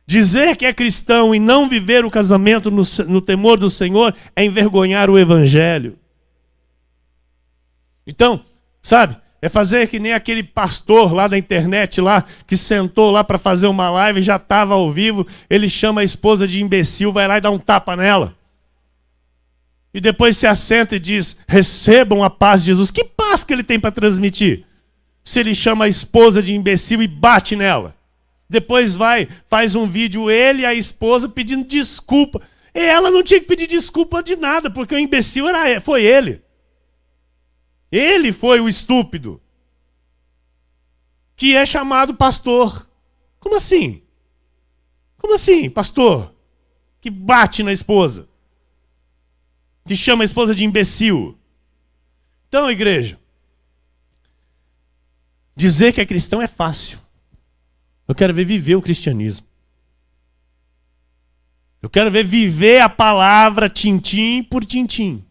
Dizer que é cristão e não viver o casamento no temor do Senhor é envergonhar o Evangelho. Então, sabe, é fazer que nem aquele pastor lá da internet lá, que sentou lá para fazer uma live e já estava ao vivo, ele chama a esposa de imbecil, vai lá e dá um tapa nela. E depois se assenta e diz, recebam a paz de Jesus. Que paz que ele tem para transmitir? Se ele chama a esposa de imbecil e bate nela. Depois faz um vídeo, ele e a esposa pedindo desculpa. E ela não tinha que pedir desculpa de nada, porque o imbecil foi ele. Ele foi o estúpido, que é chamado pastor. Como assim? Como assim, pastor? Que bate na esposa, que chama a esposa de imbecil. Então, igreja, dizer que é cristão é fácil. Eu quero ver viver o cristianismo. Eu quero ver viver a palavra tintim por tintim.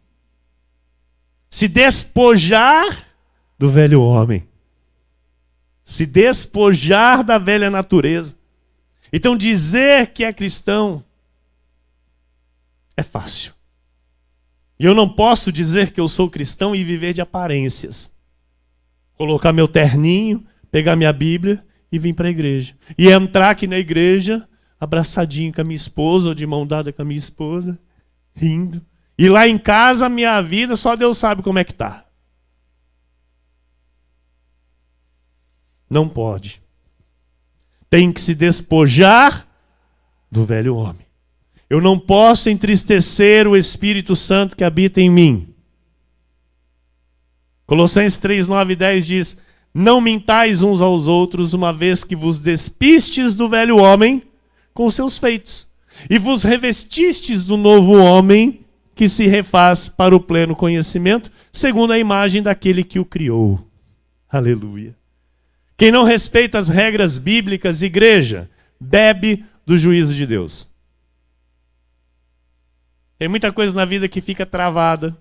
Se despojar do velho homem. Se despojar da velha natureza. Então dizer que é cristão é fácil. E eu não posso dizer que eu sou cristão e viver de aparências. Colocar meu terninho, pegar minha Bíblia e vir para a igreja. E entrar aqui na igreja abraçadinho com a minha esposa, ou de mão dada com a minha esposa, rindo. E lá em casa, a minha vida, só Deus sabe como é que está. Não pode. Tem que se despojar do velho homem. Eu não posso entristecer o Espírito Santo que habita em mim. Colossenses 3, 9 e 10 diz: não mintais uns aos outros, uma vez que vos despistes do velho homem com os seus feitos, e vos revestistes do novo homem, que se refaz para o pleno conhecimento, segundo a imagem daquele que o criou. Aleluia. Quem não respeita as regras bíblicas, igreja, bebe do juízo de Deus. Tem muita coisa na vida que fica travada.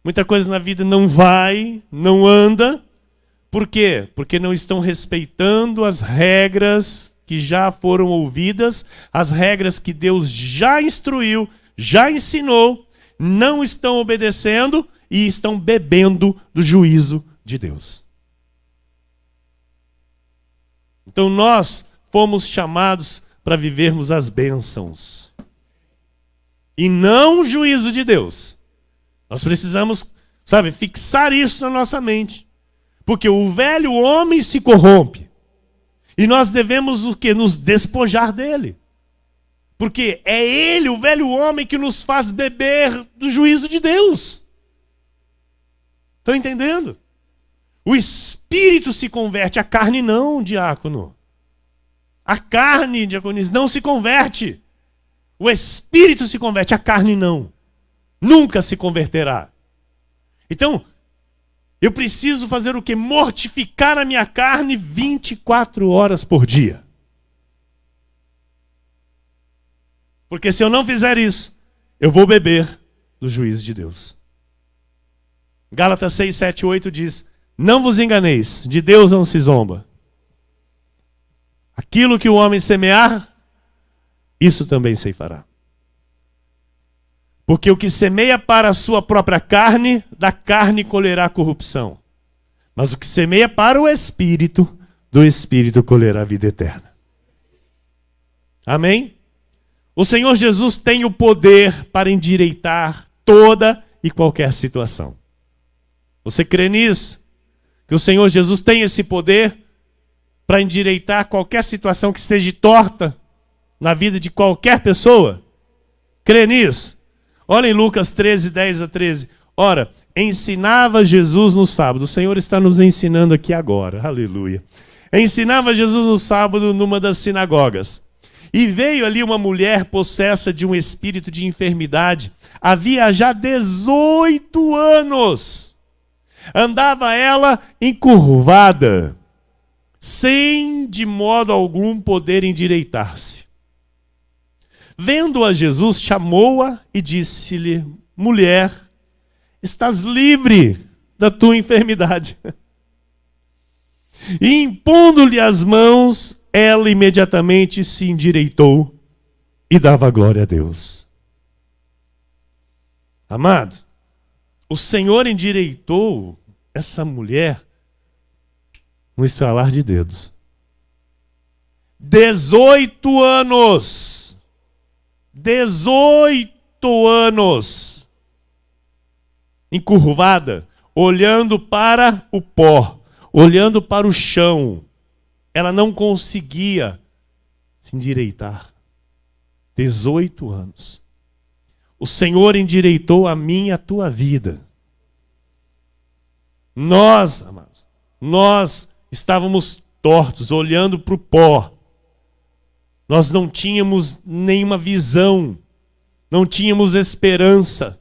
Muita coisa na vida não vai, não anda. Por quê? Porque não estão respeitando as regras que já foram ouvidas, as regras que Deus já instruiu, já ensinou, não estão obedecendo e estão bebendo do juízo de Deus. Então nós fomos chamados para vivermos as bênçãos e não o juízo de Deus. Nós precisamos, fixar isso na nossa mente. Porque o velho homem se corrompe. E nós devemos o quê? Nos despojar dele. Porque é ele, o velho homem, que nos faz beber do juízo de Deus. Estão entendendo? O espírito se converte, a carne não, diácono. A carne, diaconisa, não se converte. O espírito se converte, a carne não. Nunca se converterá. Então, eu preciso fazer o quê? Mortificar a minha carne 24 horas por dia. Porque se eu não fizer isso, eu vou beber do juízo de Deus. Gálatas 6, 7, 8 diz: não vos enganeis, de Deus não se zomba. Aquilo que o homem semear, isso também ceifará. Porque o que semeia para a sua própria carne, da carne colherá corrupção. Mas o que semeia para o Espírito, do Espírito colherá a vida eterna. Amém? O Senhor Jesus tem o poder para endireitar toda e qualquer situação. Você crê nisso? Que o Senhor Jesus tem esse poder para endireitar qualquer situação que esteja torta na vida de qualquer pessoa? Crê nisso? Olha em Lucas 13, 10 a 13. Ora, ensinava Jesus no sábado. O Senhor está nos ensinando aqui agora. Aleluia. Ensinava Jesus no sábado numa das sinagogas. E veio ali uma mulher possessa de um espírito de enfermidade. Havia já 18 anos. Andava ela encurvada, sem de modo algum poder endireitar-se. Vendo-a Jesus, chamou-a e disse-lhe: mulher, estás livre da tua enfermidade. E impondo-lhe as mãos, ela imediatamente se endireitou e dava glória a Deus. Amado, o Senhor endireitou essa mulher no estralar de dedos. 18 anos. 18 anos. Encurvada, olhando para o pó, olhando para o chão. Ela não conseguia se endireitar. 18 anos. O Senhor endireitou a minha e a tua vida. Nós, amados, nós estávamos tortos, olhando para o pó. Nós não tínhamos nenhuma visão, não tínhamos esperança.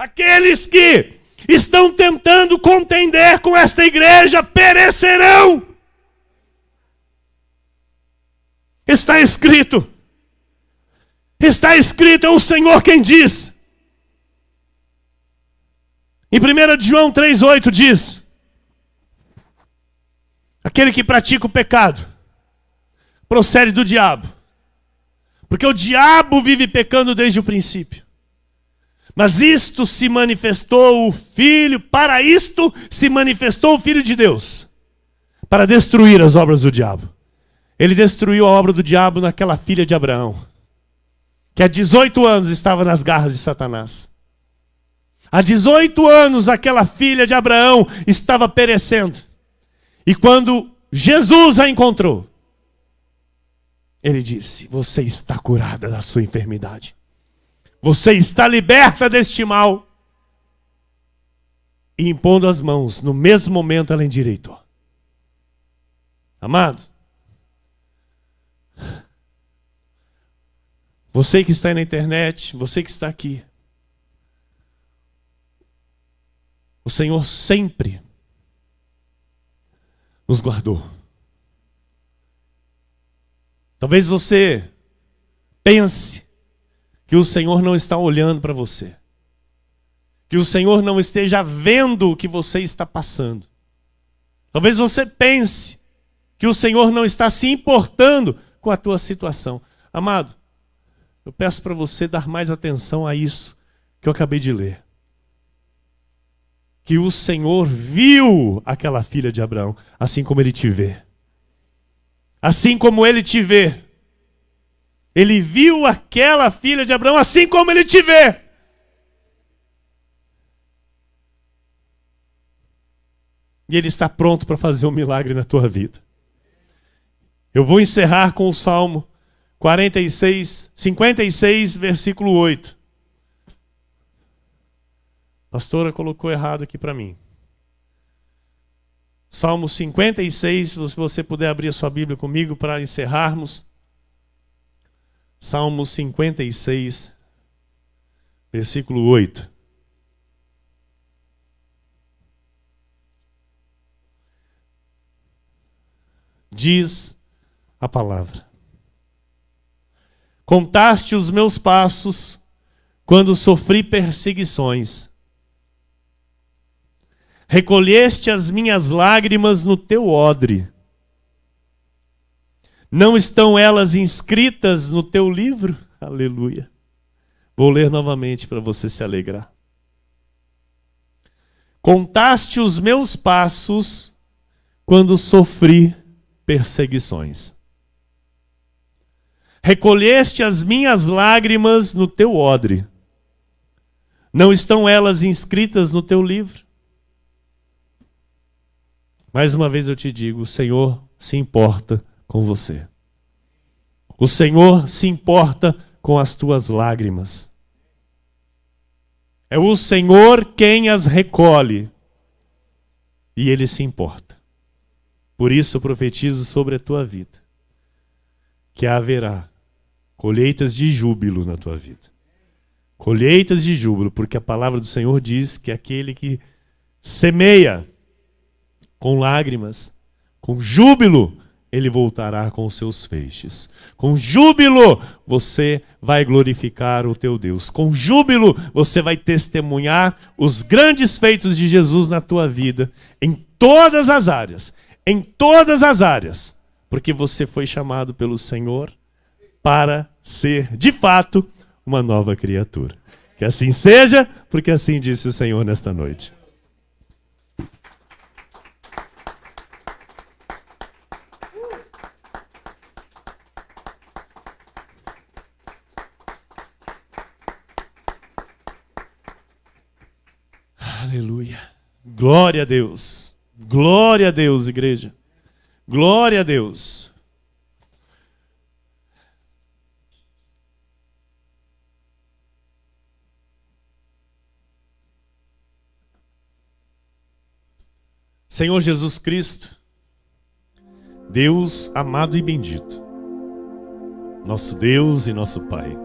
Aqueles que estão tentando contender com esta igreja perecerão. Está escrito. Está escrito, é o Senhor quem diz. Em 1 João 3,8 diz: aquele que pratica o pecado procede do diabo, porque o diabo vive pecando desde o princípio. Mas isto se manifestou o Filho, para isto se manifestou o Filho de Deus, para destruir as obras do diabo. Ele destruiu a obra do diabo naquela filha de Abraão, que há 18 anos estava nas garras de Satanás. Há 18 anos aquela filha de Abraão estava perecendo. E quando Jesus a encontrou, ele disse: você está curada da sua enfermidade. Você está liberta deste mal. E impondo as mãos, no mesmo momento ela endireitou. Amado, você que está aí na internet, você que está aqui, o Senhor sempre nos guardou. Talvez você pense que o Senhor não está olhando para você, que o Senhor não esteja vendo o que você está passando. Talvez você pense que o Senhor não está se importando com a tua situação. Amado, eu peço para você dar mais atenção a isso que eu acabei de ler. Que o Senhor viu aquela filha de Abraão, assim como Ele te vê. Assim como Ele te vê. Ele viu aquela filha de Abraão, assim como Ele te vê. E Ele está pronto para fazer um milagre na tua vida. Eu vou encerrar com o Salmo 56, versículo 8. A pastora colocou errado aqui para mim. Salmo 56, se você puder abrir a sua Bíblia comigo para encerrarmos. Salmo 56, versículo 8. Diz a palavra: contaste os meus passos quando sofri perseguições. Recolheste as minhas lágrimas no teu odre. Não estão elas inscritas no teu livro? Aleluia. Vou ler novamente para você se alegrar. Contaste os meus passos quando sofri perseguições. Recolheste as minhas lágrimas no teu odre. Não estão elas inscritas no teu livro? Mais uma vez eu te digo, o Senhor se importa com você. O Senhor se importa com as tuas lágrimas. É o Senhor quem as recolhe. E Ele se importa. Por isso eu profetizo sobre a tua vida que haverá colheitas de júbilo na tua vida. Colheitas de júbilo, porque a palavra do Senhor diz que aquele que semeia com lágrimas, com júbilo, ele voltará com os seus feixes. Com júbilo, você vai glorificar o teu Deus. Com júbilo, você vai testemunhar os grandes feitos de Jesus na tua vida, em todas as áreas. Em todas as áreas. Porque você foi chamado pelo Senhor para ser, de fato, uma nova criatura. Que assim seja, porque assim disse o Senhor nesta noite. Aleluia. Glória a Deus. Glória a Deus, igreja. Glória a Deus. Senhor Jesus Cristo, Deus amado e bendito, nosso Deus e nosso Pai,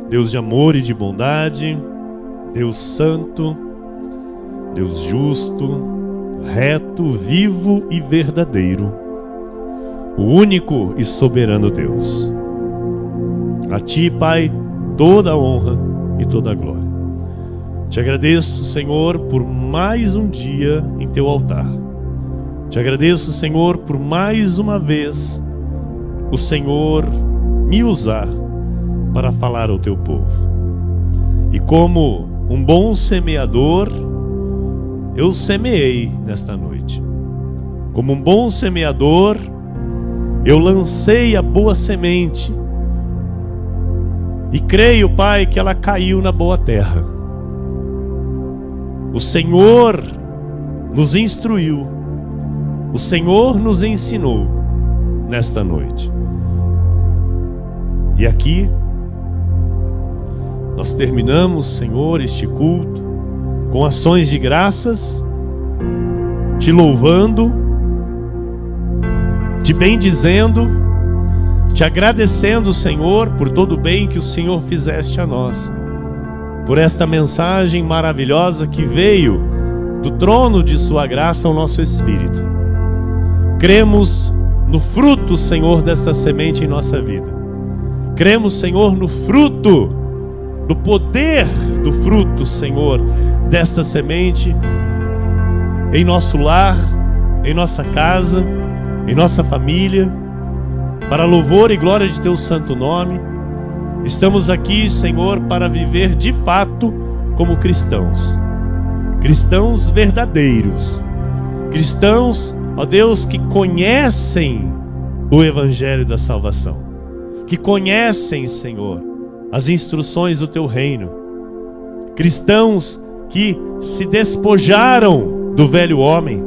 Deus de amor e de bondade, Deus santo, Deus justo, reto, vivo e verdadeiro, o único e soberano Deus. A Ti, Pai, toda a honra e toda a glória. Te agradeço, Senhor, por mais um dia em Teu altar. Te agradeço, Senhor, por mais uma vez o Senhor me usar para falar ao Teu povo. E como um bom semeador, eu semeei nesta noite. Como um bom semeador, eu lancei a boa semente. E creio, Pai, que ela caiu na boa terra. O Senhor nos instruiu. O Senhor nos ensinou nesta noite. E aqui nós terminamos, Senhor, este culto com ações de graças, te louvando, te bendizendo, te agradecendo, Senhor, por todo o bem que o Senhor fizeste a nós, por esta mensagem maravilhosa que veio do trono de Sua graça ao nosso espírito. Cremos no fruto, Senhor, desta semente em nossa vida. Cremos, Senhor, no fruto, no poder do fruto, Senhor, desta semente em nosso lar, em nossa casa, em nossa família, para louvor e glória de Teu santo nome. Estamos aqui, Senhor, para viver de fato como cristãos, cristãos verdadeiros, cristãos, ó Deus, que conhecem o Evangelho da salvação, que conhecem, Senhor, as instruções do Teu reino, cristãos que se despojaram do velho homem,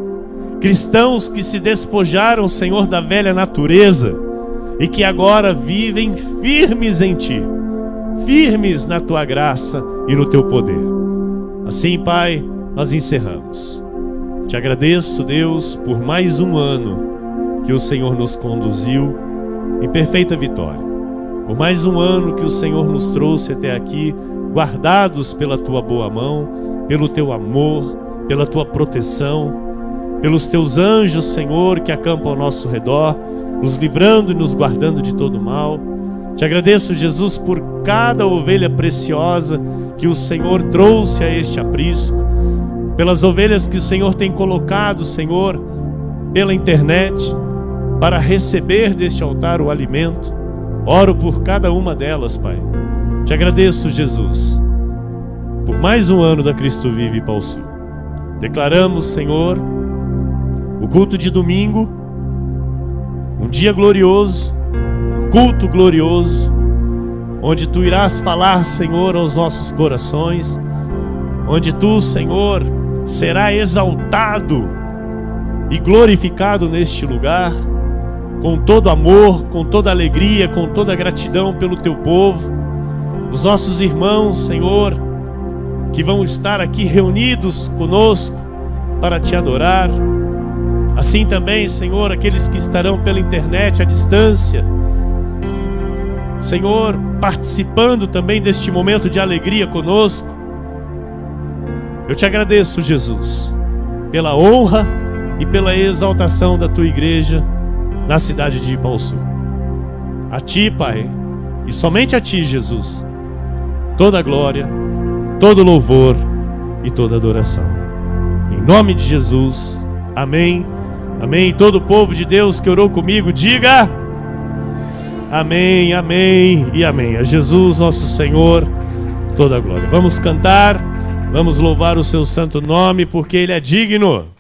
cristãos que se despojaram, Senhor, da velha natureza e que agora vivem firmes em Ti, firmes na Tua graça e no Teu poder. Assim, Pai, nós encerramos. Te agradeço, Deus, por mais um ano que o Senhor nos conduziu em perfeita vitória. Por mais um ano que o Senhor nos trouxe até aqui, guardados pela Tua boa mão, pelo Teu amor, pela Tua proteção, pelos Teus anjos, Senhor, que acampam ao nosso redor, nos livrando e nos guardando de todo mal. Te agradeço, Jesus, por cada ovelha preciosa que o Senhor trouxe a este aprisco, pelas ovelhas que o Senhor tem colocado, Senhor, pela internet, para receber deste altar o alimento. Oro por cada uma delas, Pai. Te agradeço, Jesus, por mais um ano da Cristo Vive Pau Sul. Declaramos, Senhor, o culto de domingo, um dia glorioso, um culto glorioso, onde Tu irás falar, Senhor, aos nossos corações, onde Tu, Senhor, será exaltado e glorificado neste lugar, com todo amor, com toda alegria, com toda gratidão pelo Teu povo, os nossos irmãos, Senhor, que vão estar aqui reunidos conosco para Te adorar. Assim também, Senhor, aqueles que estarão pela internet à distância, Senhor, participando também deste momento de alegria conosco. Eu Te agradeço, Jesus, pela honra e pela exaltação da Tua igreja na cidade de Ipauçu. A Ti, Pai, e somente a Ti, Jesus, toda a glória, todo louvor e toda adoração. Em nome de Jesus, amém, amém. E todo o povo de Deus que orou comigo, diga amém, amém e amém. A Jesus, nosso Senhor, toda a glória. Vamos cantar, vamos louvar o Seu santo nome, porque Ele é digno.